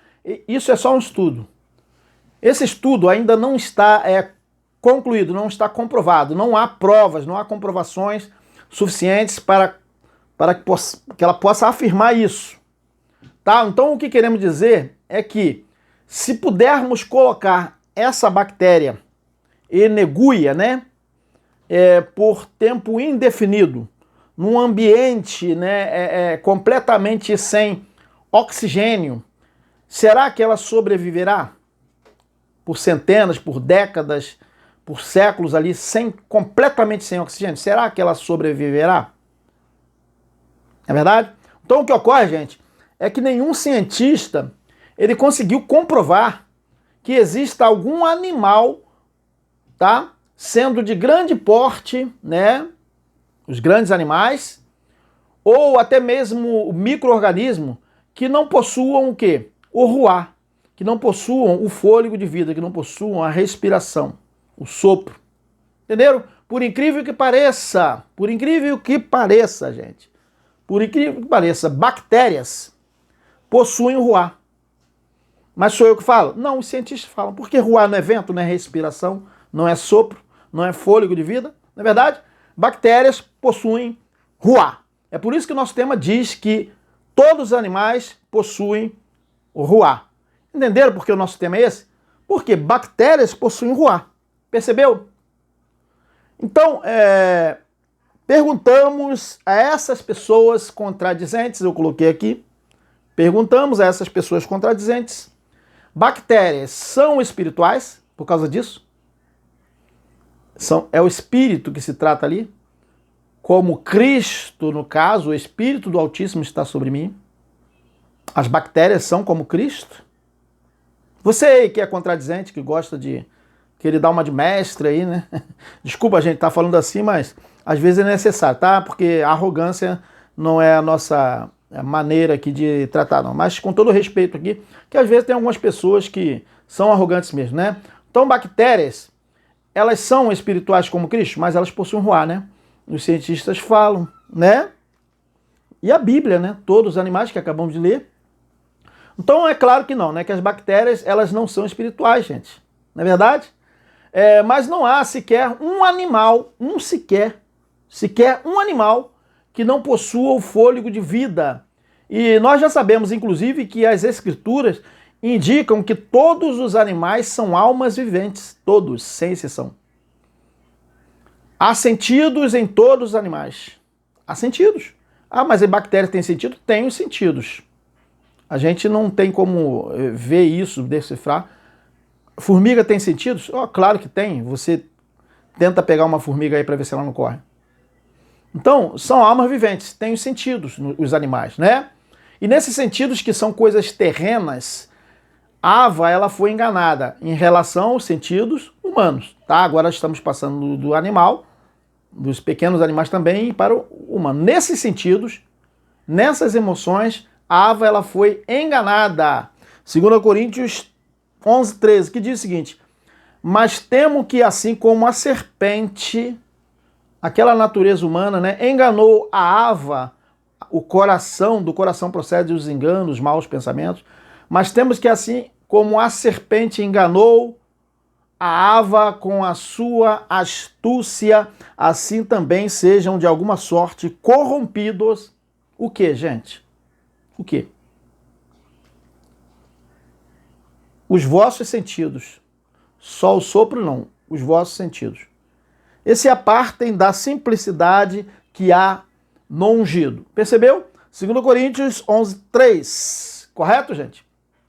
isso é só um estudo. Esse estudo ainda não está concluído, não está comprovado, não há provas, não há comprovações suficientes para que ela possa afirmar isso. Tá? Então o que queremos dizer é que se pudermos colocar essa bactéria Eneguia, né, por tempo indefinido, num ambiente, né, completamente sem oxigênio, será que ela sobreviverá por centenas, por décadas, por séculos ali, completamente sem oxigênio? Será que ela sobreviverá? É verdade? Então o que ocorre, gente, é que nenhum cientista ele conseguiu comprovar que exista algum animal, tá, sendo de grande porte, né, os grandes animais, ou até mesmo o micro-organismo, que não possuam o quê? O ruá, que não possuam o fôlego de vida, que não possuam a respiração, o sopro. Entenderam? Por incrível que pareça, gente, por incrível que pareça, bactérias possuem o ruá. Mas sou eu que falo? Não, os cientistas falam, porque ruá não é vento, não é respiração, não é sopro, não é fôlego de vida, não é verdade? Bactérias possuem ruá. É por isso que o nosso tema diz que todos os animais possuem o ruá. Entenderam por que o nosso tema é esse? Porque bactérias possuem ruá. Percebeu? Então, perguntamos a essas pessoas contradizentes, eu coloquei aqui, perguntamos a essas pessoas contradizentes, bactérias são espirituais por causa disso? É o espírito que se trata ali? Como Cristo, no caso, o Espírito do Altíssimo está sobre mim? As bactérias são como Cristo? Você aí que é contradizente, que gosta de querer dar uma de mestre aí, né? Desculpa a gente estar falando assim, mas às vezes é necessário, tá? Porque a arrogância não é a nossa maneira aqui de tratar, não. Mas com todo o respeito aqui, que às vezes tem algumas pessoas que são arrogantes mesmo, né? Então, bactérias, elas são espirituais como Cristo, mas elas possuem ruá, né? Os cientistas falam, né? E a Bíblia, né? Todos os animais que acabamos de ler. Então, é claro que não, né? Que as bactérias, elas não são espirituais, gente. Não é verdade? Mas não há sequer um animal, sequer um animal que não possua o fôlego de vida. E nós já sabemos, inclusive, que as Escrituras indicam que todos os animais são almas viventes, todos, sem exceção. Há sentidos em todos os animais. Há sentidos. Ah, mas a bactéria tem sentido? Tem os sentidos. A gente não tem como ver isso, decifrar. Formiga tem sentidos? Oh, claro que tem. Você tenta pegar uma formiga aí para ver se ela não corre. Então, são almas viventes, têm os sentidos, os animais, né? E nesses sentidos que são coisas terrenas, Ava, ela foi enganada em relação aos sentidos humanos, tá? Agora estamos passando do animal dos pequenos animais também e para o humano. Nesses sentidos, nessas emoções, a Ava ela foi enganada. 2 Coríntios 11:13, que diz o seguinte: mas temo que assim como a serpente, aquela natureza humana, né, enganou a Ava, o coração, do coração procedem os enganos, os maus pensamentos, mas temos que assim como a serpente enganou a Ava com a sua astúcia, assim também sejam de alguma sorte corrompidos. O que, gente? O que? Os vossos sentidos. Só o sopro não, os vossos sentidos. E se apartem da simplicidade que há no ungido. Percebeu? 2 Coríntios 11:3. Correto, gente?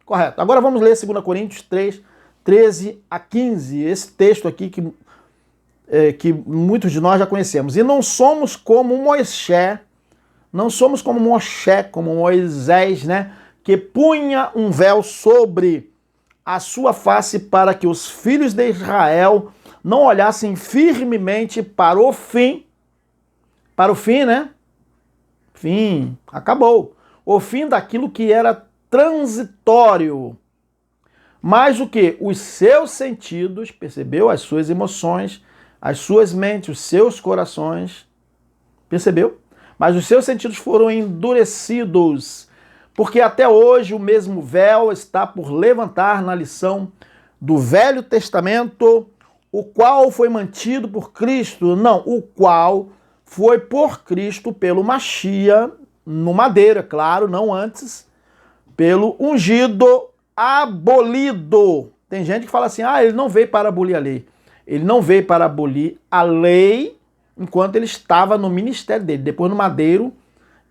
Correto. Agora vamos ler 2 Coríntios 3:13-15. Esse texto aqui que muitos de nós já conhecemos. E não somos como Moisés, como Moisés, né? Que punha um véu sobre a sua face para que os filhos de Israel não olhassem firmemente para o fim. Para o fim, né? Fim, acabou. O fim daquilo que era transitório. Mas o que? Os seus sentidos, percebeu? As suas emoções, as suas mentes, os seus corações, percebeu? Mas os seus sentidos foram endurecidos, porque até hoje o mesmo véu está por levantar na lição do Velho Testamento, o qual foi mantido por Cristo, não, o qual foi por Cristo pelo Machia, no madeira, claro, não antes, pelo ungido abolido. Tem gente que fala assim, ele não veio para abolir a lei. Ele não veio para abolir a lei enquanto ele estava no ministério dele. Depois no madeiro,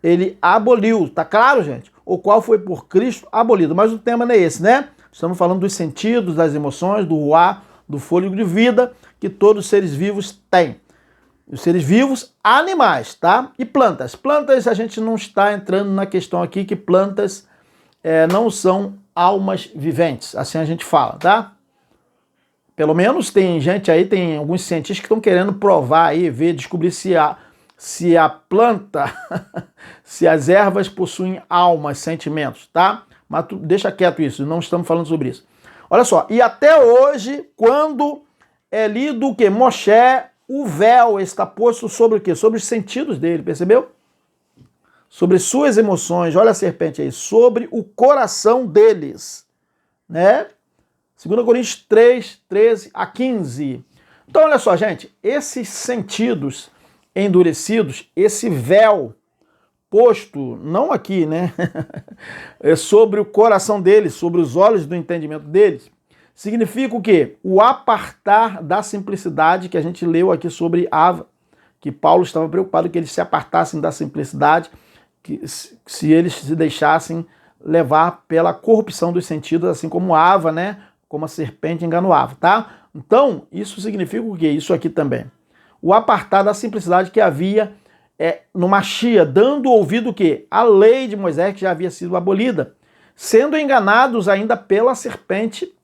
ele aboliu. Tá claro, gente? O qual foi por Cristo abolido. Mas o tema não é esse, né? Estamos falando dos sentidos, das emoções, do ruá, do fôlego de vida que todos os seres vivos têm. Os seres vivos, animais, tá? E plantas. Plantas, a gente não está entrando na questão aqui que plantas não são almas viventes. Assim a gente fala, tá? Pelo menos tem gente aí, tem alguns cientistas que estão querendo provar aí, ver, descobrir se a planta, se as ervas possuem almas, sentimentos, tá? Mas deixa quieto isso, não estamos falando sobre isso. Olha só, e até hoje, quando é lido o quê? Moshe, o véu está posto sobre o quê? Sobre os sentidos dele, percebeu? Sobre suas emoções, olha a serpente aí, sobre o coração deles, né? 2 Coríntios 3:13-15. Então, olha só, gente, esses sentidos endurecidos, esse véu posto, não aqui, né? É sobre o coração deles, sobre os olhos do entendimento deles, significa o quê? O apartar da simplicidade que a gente leu aqui sobre Ava, que Paulo estava preocupado que eles se apartassem da simplicidade, que se eles se deixassem levar pela corrupção dos sentidos, assim como Ava, né? Como a serpente enganou Ava, tá? Então, isso significa o quê? Isso aqui também. O apartar da simplicidade que havia no Machia, dando ouvido o quê? A lei de Moisés, que já havia sido abolida, sendo enganados ainda pela serpente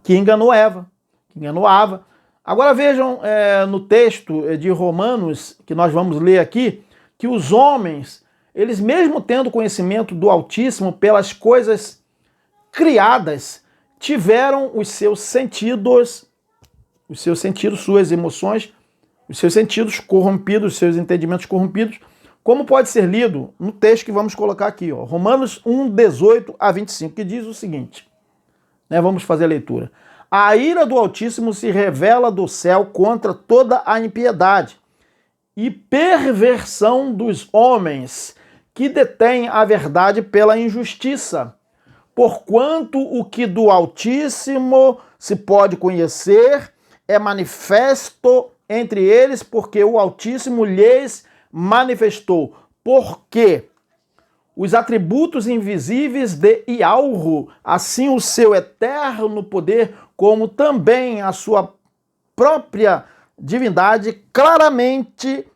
que enganou Eva, que enganou Ava. Agora vejam no texto de Romanos, que nós vamos ler aqui, que os homens, eles mesmo tendo conhecimento do Altíssimo pelas coisas criadas, tiveram os seus sentidos, suas emoções, os seus sentidos corrompidos, os seus entendimentos corrompidos, como pode ser lido no texto que vamos colocar aqui, ó, Romanos 1:18-25, que diz o seguinte, né, vamos fazer a leitura. A ira do Altíssimo se revela do céu contra toda a impiedade e perversão dos homens que detêm a verdade pela injustiça, porquanto o que do Altíssimo se pode conhecer é manifesto entre eles, porque o Altíssimo lhes manifestou. Porque os atributos invisíveis de Ialro, assim o seu eterno poder, como também a sua própria divindade, claramente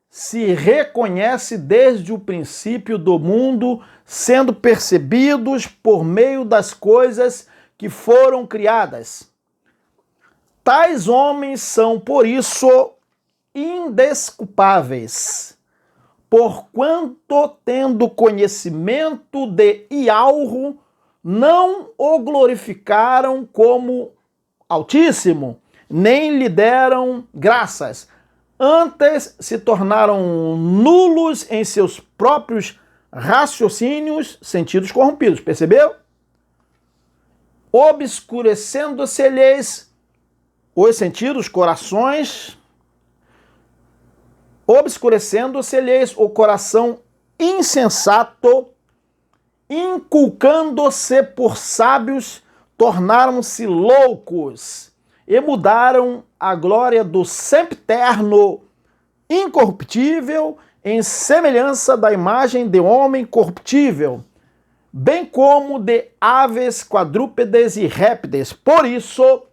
se reconhece desde o princípio do mundo, sendo percebidos por meio das coisas que foram criadas. Tais homens são, por isso, indesculpáveis, porquanto, tendo conhecimento de Ialro, não o glorificaram como Altíssimo, nem lhe deram graças. Antes se tornaram nulos em seus próprios raciocínios, sentidos corrompidos. Percebeu? Obscurecendo-se-lhes os sentidos, corações, obscurecendo-se-lhes o coração insensato, inculcando-se por sábios, tornaram-se loucos e mudaram a glória do sempiterno, incorruptível, em semelhança da imagem de homem corruptível, bem como de aves, quadrúpedes e répteis. Por isso,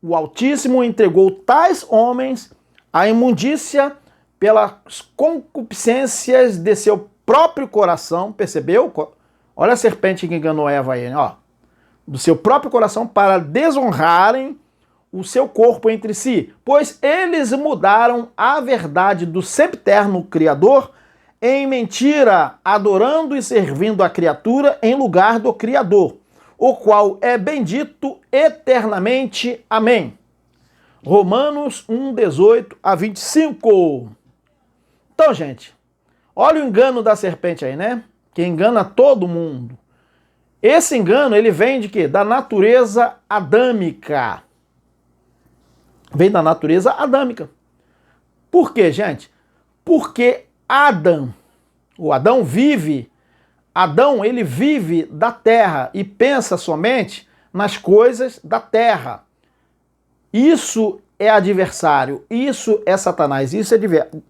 o Altíssimo entregou tais homens à imundícia pelas concupiscências de seu próprio coração. Percebeu? Olha a serpente que enganou Eva aí, ó. Do seu próprio coração, para desonrarem o seu corpo entre si, pois eles mudaram a verdade do sempiterno Criador em mentira, adorando e servindo a criatura em lugar do Criador, o qual é bendito eternamente. Amém. Romanos 1, 18 a 25. Então, gente, olha o engano da serpente aí, né? Que engana todo mundo. Esse engano, ele vem de quê? Da natureza adâmica. Vem da natureza adâmica. Por quê, gente? Porque Adão ele vive da terra e pensa somente nas coisas da terra. Isso é adversário, isso é Satanás, isso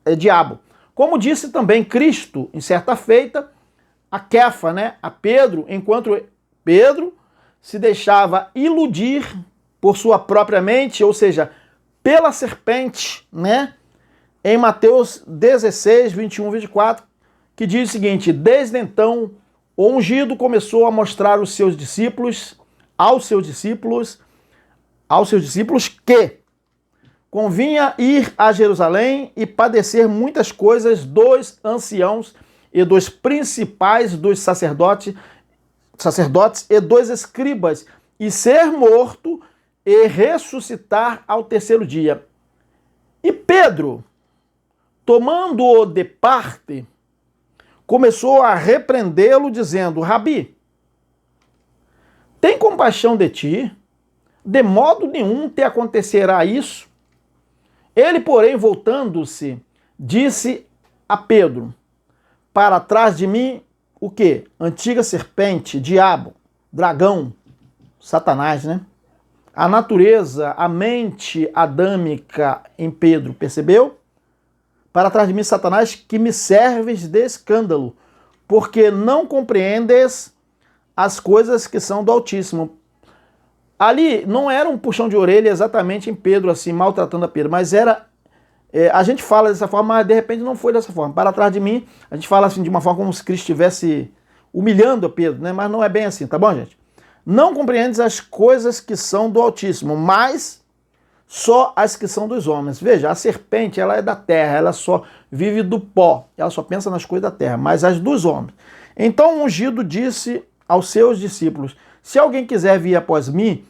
é diabo. Como disse também Cristo, em certa feita, a Kefa, né, a Pedro, enquanto Pedro se deixava iludir por sua própria mente, ou seja, pela serpente, né? Em Mateus 16, 21, 24, que diz o seguinte: desde então, o ungido começou a mostrar aos seus discípulos que convinha ir a Jerusalém e padecer muitas coisas dos anciãos e dos principais dos sacerdotes e dos escribas, e ser morto e ressuscitar ao terceiro dia. E Pedro, tomando-o de parte, começou a repreendê-lo, dizendo: Rabi, tem compaixão de ti, de modo nenhum te acontecerá isso. Ele, porém, voltando-se, disse a Pedro: para trás de mim, o quê? Antiga serpente, diabo, dragão, Satanás, né? A natureza, a mente adâmica em Pedro, percebeu? Para trás de mim, Satanás, que me serves de escândalo, porque não compreendes as coisas que são do Altíssimo. Ali não era um puxão de orelha exatamente em Pedro, assim, maltratando a Pedro, mas era... a gente fala dessa forma, mas de repente não foi dessa forma. Para trás de mim, a gente fala assim de uma forma como se Cristo estivesse humilhando a Pedro, né? Mas não é bem assim, tá bom, gente? Não compreendes as coisas que são do Altíssimo, mas só as que são dos homens. Veja, a serpente, ela é da terra, ela só vive do pó, ela só pensa nas coisas da terra, mas as dos homens. Então o ungido disse aos seus discípulos: se alguém quiser vir após mim,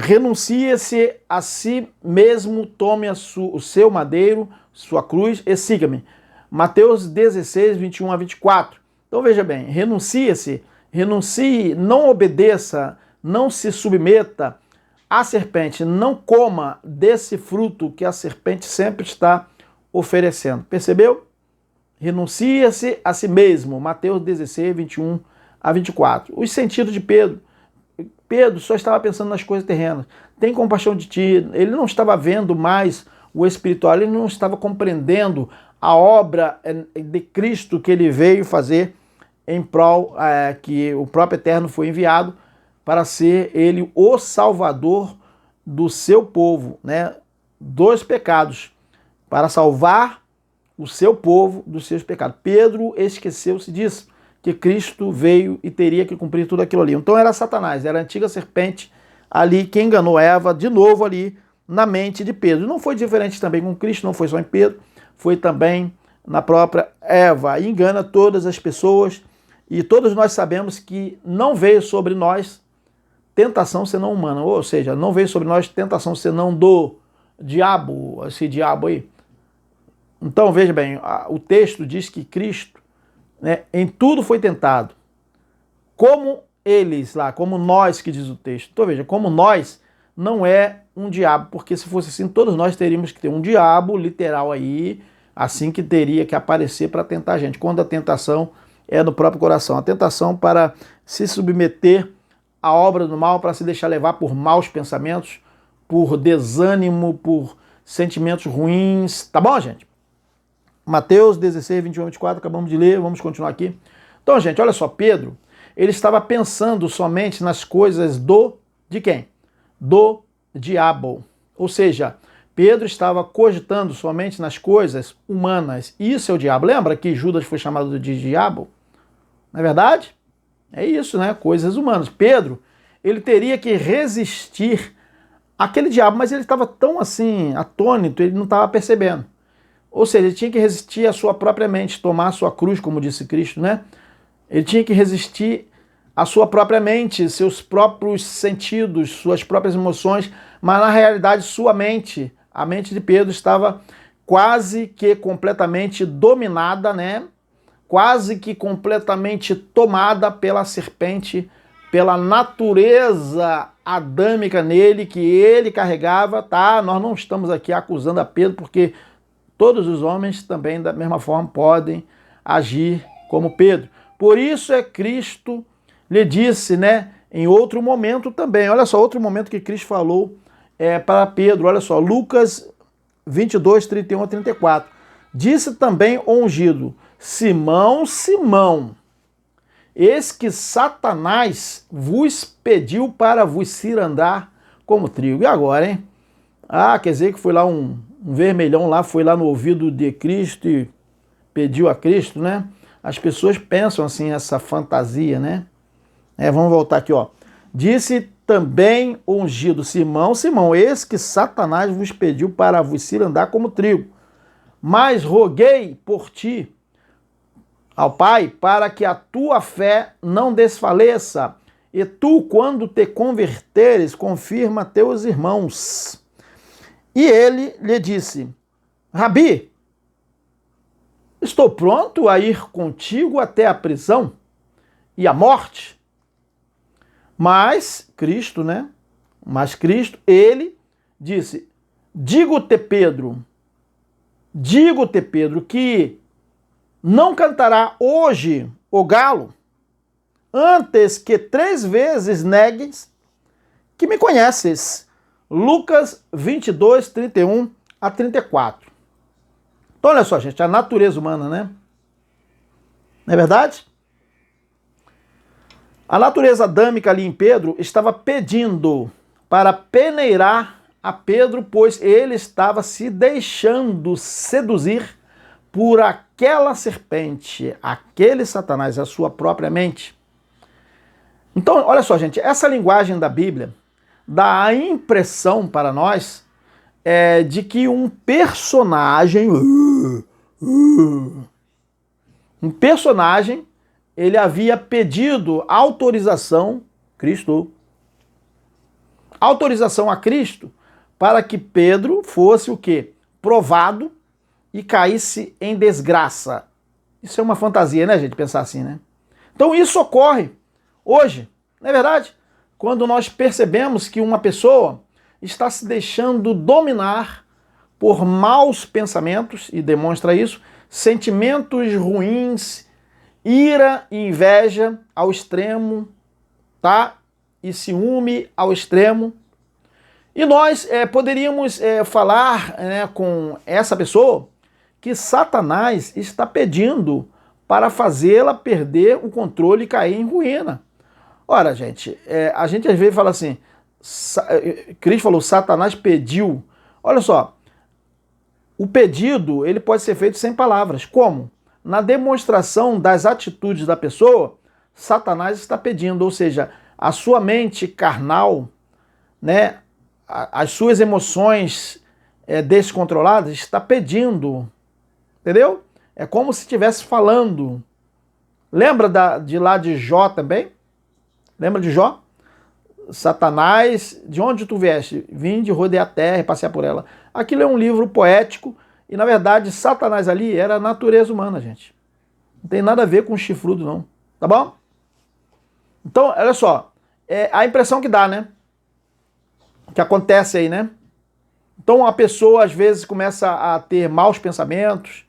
renuncie-se a si mesmo, tome o seu madeiro, sua cruz e siga-me. Mateus 16, 21 a 24. Então veja bem, renuncie, não obedeça, não se submeta à serpente, não coma desse fruto que a serpente sempre está oferecendo. Percebeu? Renuncie-se a si mesmo. Mateus 16, 21 a 24. Os sentidos de Pedro. Pedro só estava pensando nas coisas terrenas. Tem compaixão de ti. Ele não estava vendo mais o espiritual, ele não estava compreendendo a obra de Cristo que ele veio fazer em prol que o próprio Eterno foi enviado para ser ele o salvador do seu povo, né, dos pecados, para salvar o seu povo dos seus pecados. Pedro esqueceu-se disso, que Cristo veio e teria que cumprir tudo aquilo ali. Então era Satanás, era a antiga serpente ali que enganou Eva, de novo ali, na mente de Pedro. Não foi diferente também com Cristo, não foi só em Pedro, foi também na própria Eva. Engana todas as pessoas e todos nós sabemos que não veio sobre nós tentação senão humana, ou seja, não veio sobre nós tentação senão do diabo, esse diabo aí. Então, veja bem, o texto diz que Cristo, né, em tudo foi tentado, como eles lá, como nós, que diz o texto. Então, veja, como nós não é um diabo, porque se fosse assim, todos nós teríamos que ter um diabo literal aí, assim que teria que aparecer para tentar a gente, quando a tentação é no próprio coração. A tentação para se submeter à obra do mal, para se deixar levar por maus pensamentos, por desânimo, por sentimentos ruins. Tá bom, gente? Mateus 16, 21, 24, acabamos de ler, vamos continuar aqui. Então, gente, olha só, Pedro, ele estava pensando somente nas coisas de quem? Do diabo. Ou seja, Pedro estava cogitando somente nas coisas humanas. Isso é o diabo. Lembra que Judas foi chamado de diabo? Não é verdade? É isso, né? Coisas humanas. Pedro, ele teria que resistir àquele diabo, mas ele estava tão assim, atônito, ele não estava percebendo. Ou seja, ele tinha que resistir à sua própria mente, tomar a sua cruz, como disse Cristo, né? Ele tinha que resistir à sua própria mente, seus próprios sentidos, suas próprias emoções, mas na realidade sua mente, a mente de Pedro estava quase que completamente dominada, né? Quase que completamente tomada pela serpente, pela natureza adâmica nele, que ele carregava, tá? Nós não estamos aqui acusando a Pedro, porque todos os homens também, da mesma forma, podem agir como Pedro. Por isso Cristo lhe disse, né, em outro momento também, olha só, outro momento que Cristo falou para Pedro, olha só, Lucas 22, 31 a 34. Disse também o ungido, Simão, Simão, eis que Satanás vos pediu para vos cirandar como trigo. E agora, hein? Ah, quer dizer que foi lá um vermelhão lá, foi lá no ouvido de Cristo e pediu a Cristo, né? As pessoas pensam assim, essa fantasia, né? Vamos voltar aqui, ó. Disse também o ungido, Simão, Simão, eis que Satanás vos pediu para vos cirandar como trigo. Mas roguei por ti ao Pai para que a tua fé não desfaleça, e tu, quando te converteres, confirma teus irmãos. E ele lhe disse, Rabi, estou pronto a ir contigo até a prisão e a morte. Mas Cristo, né? Mas Cristo, ele disse, digo-te, Pedro, que não cantará hoje o galo, antes que 3 vezes negues que me conheces. Lucas 22, 31 a 34. Então, olha só, gente, a natureza humana, né? Não é verdade? A natureza adâmica ali em Pedro estava pedindo para peneirar a Pedro, pois ele estava se deixando seduzir por aquela serpente, aquele Satanás, a sua própria mente. Então, olha só, gente, essa linguagem da Bíblia dá a impressão para nós de que um personagem, ele havia pedido autorização a Cristo para que Pedro fosse o quê? Provado e caísse em desgraça. Isso é uma fantasia, né, gente? Pensar assim, né? Então isso ocorre hoje, não é verdade? Quando nós percebemos que uma pessoa está se deixando dominar por maus pensamentos, e demonstra isso, sentimentos ruins, ira e inveja ao extremo, tá? E ciúme ao extremo. E nós poderíamos falar com essa pessoa que Satanás está pedindo para fazê-la perder o controle e cair em ruína. Ora, gente, a gente às vezes fala assim, Cristo falou, Satanás pediu. Olha só, o pedido ele pode ser feito sem palavras. Como? Na demonstração das atitudes da pessoa, Satanás está pedindo, ou seja, a sua mente carnal, né, as suas emoções descontroladas, está pedindo, entendeu? É como se estivesse falando. Lembra de lá de Jó também? Lembra de Jó? Satanás, de onde tu vieste? Vim de rodear a terra e passear por ela. Aquilo é um livro poético e, na verdade, Satanás ali era a natureza humana, gente. Não tem nada a ver com chifrudo, não. Tá bom? Então, olha só. É a impressão que dá, né? Que acontece aí, né? Então, a pessoa, às vezes, começa a ter maus pensamentos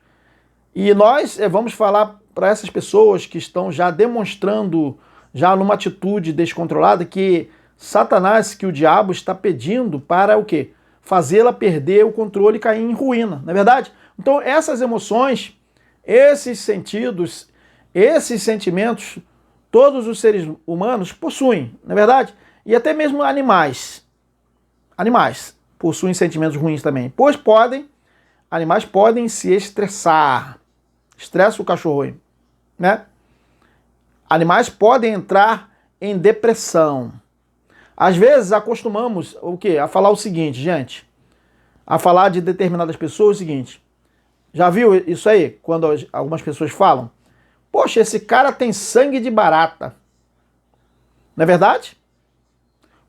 e nós vamos falar para essas pessoas que estão já demonstrando, já numa atitude descontrolada, que Satanás, que o diabo está pedindo para o quê? Fazê-la perder o controle e cair em ruína, não é verdade? Então essas emoções, esses sentidos, esses sentimentos, todos os seres humanos possuem, não é verdade? E até mesmo animais possuem sentimentos ruins também, pois animais podem se estressar. Estressa o cachorro, né? Animais podem entrar em depressão. Às vezes acostumamos o quê? A falar o seguinte, gente. A falar de determinadas pessoas o seguinte. Já viu isso aí? Quando algumas pessoas falam, poxa, esse cara tem sangue de barata. Não é verdade?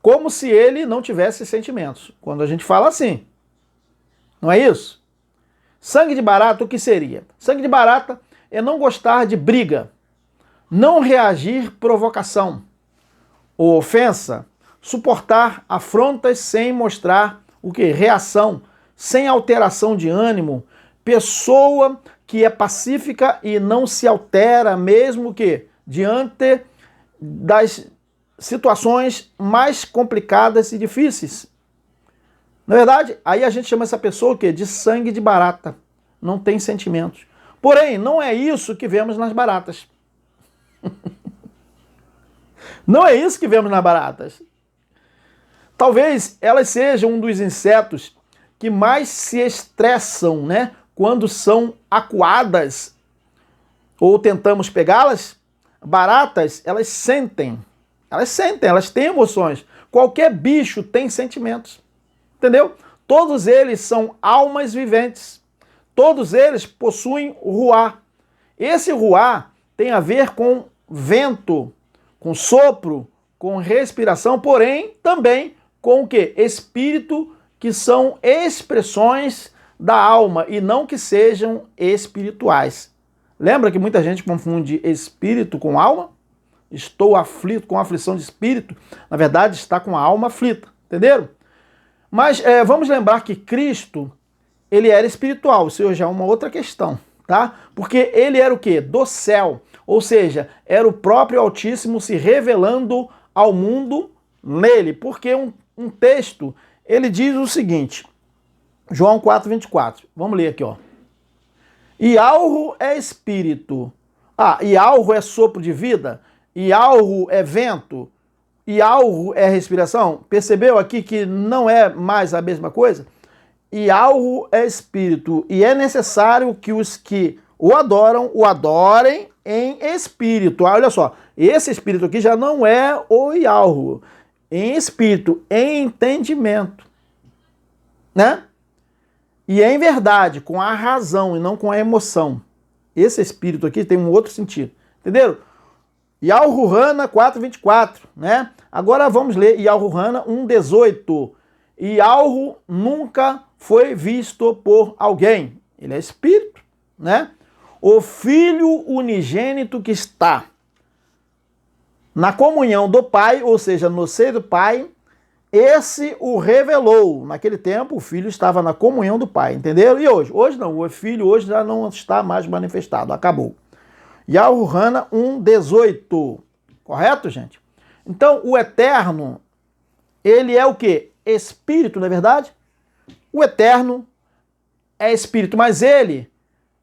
Como se ele não tivesse sentimentos. Quando a gente fala assim. Não é isso? Sangue de barata, o que seria? Sangue de barata é não gostar de briga, não reagir provocação ou ofensa, suportar afrontas sem mostrar o que? Reação, sem alteração de ânimo, pessoa que é pacífica e não se altera mesmo que diante das situações mais complicadas e difíceis. Na verdade, aí a gente chama essa pessoa o quê? De sangue de barata. Não tem sentimentos. Porém, não é isso que vemos nas baratas. Não é isso que vemos nas baratas. Talvez elas sejam um dos insetos que mais se estressam, né? Quando são acuadas ou tentamos pegá-las. Baratas, elas sentem, elas têm emoções. Qualquer bicho tem sentimentos. Entendeu? Todos eles são almas viventes. Todos eles possuem ruá. Esse ruá tem a ver com vento, com sopro, com respiração, porém também com o quê? Espírito, que são expressões da alma e não que sejam espirituais. Lembra que muita gente confunde espírito com alma? Estou aflito, com aflição de espírito. Na verdade, está com a alma aflita. Entenderam? Mas vamos lembrar que Cristo, ele era espiritual, isso já é uma outra questão, tá? Porque ele era o quê? Do céu, ou seja, era o próprio Altíssimo se revelando ao mundo nele, porque um texto, ele diz o seguinte, João 4:24, vamos ler aqui, ó. Ialro é espírito, Ialro é sopro de vida, Ialro é vento, e algo é respiração, percebeu aqui que não é mais a mesma coisa? E algo é espírito, e é necessário que os que o adorem em espírito. Olha só, esse espírito aqui já não é o Ialro, em espírito, em entendimento, né? E em verdade, com a razão e não com a emoção. Esse espírito aqui tem um outro sentido, entenderam? Ialro Hana 4:24, né? Agora vamos ler Ialro Hana 1:18. Ialro nunca foi visto por alguém. Ele é espírito, né? O Filho unigênito que está na comunhão do Pai, ou seja, no seio do Pai, esse o revelou. Naquele tempo, o Filho estava na comunhão do Pai, entenderam? E hoje? Hoje não, o Filho hoje já não está mais manifestado, acabou. Ialro Hana 1:18. Correto, gente? Então, o Eterno, ele é o quê? Espírito, não é verdade? O Eterno é Espírito, mas ele,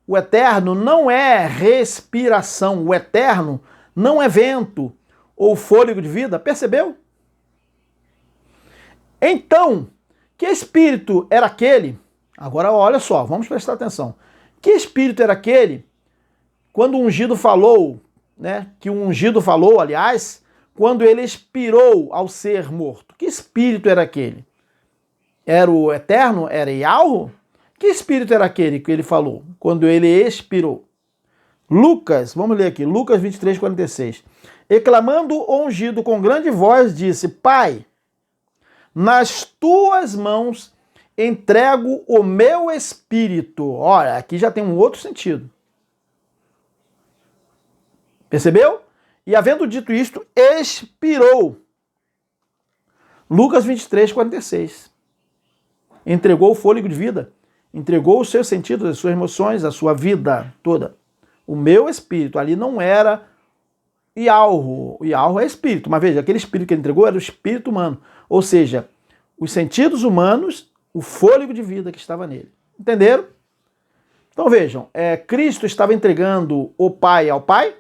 o Eterno, não é respiração. O Eterno não é vento ou fôlego de vida. Percebeu? Então, que espírito era aquele? Agora, olha só, vamos prestar atenção. Que espírito era aquele quando o ungido falou, né? Que o ungido falou, aliás, quando ele expirou ao ser morto. Que espírito era aquele? era o eterno? Era Yahweh? Que espírito era aquele que ele falou quando ele expirou? Lucas, vamos ler aqui, Lucas 23, 46. E clamando o ungido com grande voz, disse: Pai, nas tuas mãos entrego o meu espírito. Olha, aqui já tem um outro sentido. Percebeu? E havendo dito isto, expirou. Lucas 23, 46. Entregou o fôlego de vida. Entregou os seus sentidos, as suas emoções, a sua vida toda. O meu espírito. Ali não era Yahweh. Yahweh é espírito. Mas veja, aquele espírito que ele entregou era o espírito humano. Ou seja, os sentidos humanos, o fôlego de vida que estava nele. Entenderam? Então vejam, Cristo estava entregando o Pai ao Pai.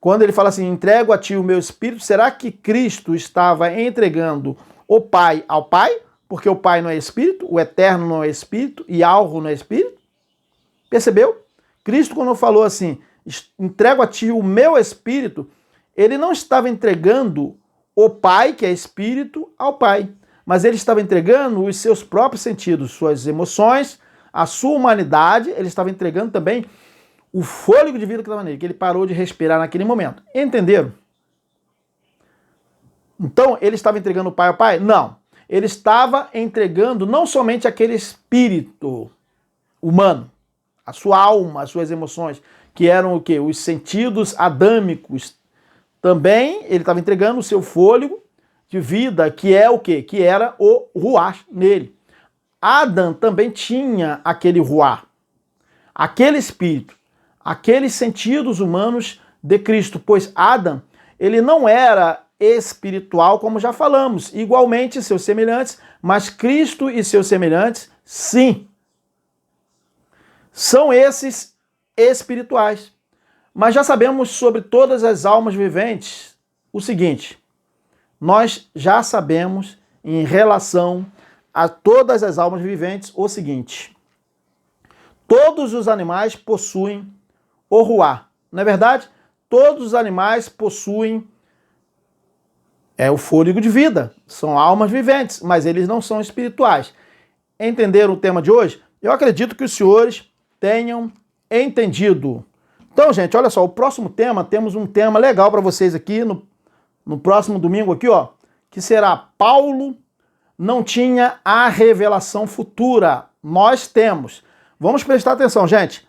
Quando ele fala assim, entrego a ti o meu espírito, será que Cristo estava entregando o Pai ao Pai? Porque o Pai não é espírito, o eterno não é espírito, e algo não é espírito? Percebeu? Cristo, quando falou assim, entrego a ti o meu espírito, ele não estava entregando o Pai, que é espírito, ao Pai. Mas ele estava entregando os seus próprios sentidos, suas emoções, a sua humanidade, ele estava entregando também o fôlego de vida que estava nele, que ele parou de respirar naquele momento. Entenderam? Então, ele estava entregando o Pai ao Pai? Não. Ele estava entregando não somente aquele espírito humano, a sua alma, as suas emoções, que eram o quê? Os sentidos adâmicos. Também ele estava entregando o seu fôlego de vida, que é o quê? Que era o ruach nele. Adão também tinha aquele ruach, aquele espírito, aqueles sentidos humanos de Cristo, pois Adão, ele não era espiritual, como já falamos, igualmente seus semelhantes, mas Cristo e seus semelhantes, sim, são esses espirituais. Mas já sabemos sobre todas as almas viventes o seguinte, nós já sabemos em relação a todas as almas viventes o seguinte, todos os animais possuem o ruach, não é verdade? Todos os animais possuem o fôlego de vida, são almas viventes, mas eles não são espirituais. Entenderam o tema de hoje? Eu acredito que os senhores tenham entendido. Então, gente, olha só, o próximo tema, temos um tema legal para vocês aqui, no próximo domingo aqui, ó, que será Paulo não tinha a revelação futura. Nós temos. Vamos prestar atenção, gente.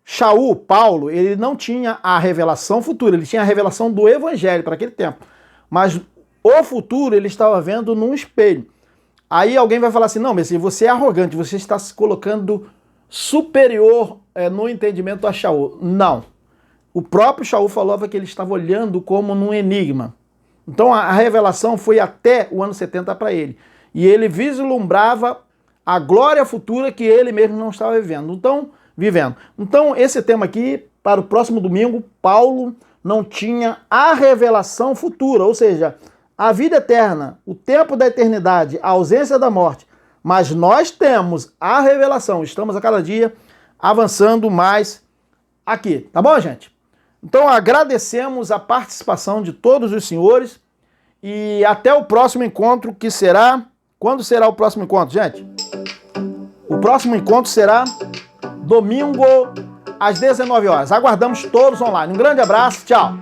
Shaul, Paulo, ele não tinha a revelação futura, ele tinha a revelação do evangelho para aquele tempo. Mas o futuro ele estava vendo num espelho. Aí alguém vai falar assim, não, Messias, você é arrogante, você está se colocando superior no entendimento a Shaul. Não. O próprio Shaul falava que ele estava olhando como num enigma. Então a revelação foi até o ano 70 para ele. E ele vislumbrava a glória futura que ele mesmo não estava vivendo. Então, esse tema aqui, para o próximo domingo, Paulo não tinha a revelação futura, ou seja, a vida eterna, o tempo da eternidade, a ausência da morte. Mas nós temos a revelação, estamos a cada dia avançando mais aqui, tá bom, gente? Então, agradecemos a participação de todos os senhores e até o próximo encontro, que será... Quando será o próximo encontro, gente? O próximo encontro será domingo às 19 horas. Aguardamos todos online. Um grande abraço, tchau!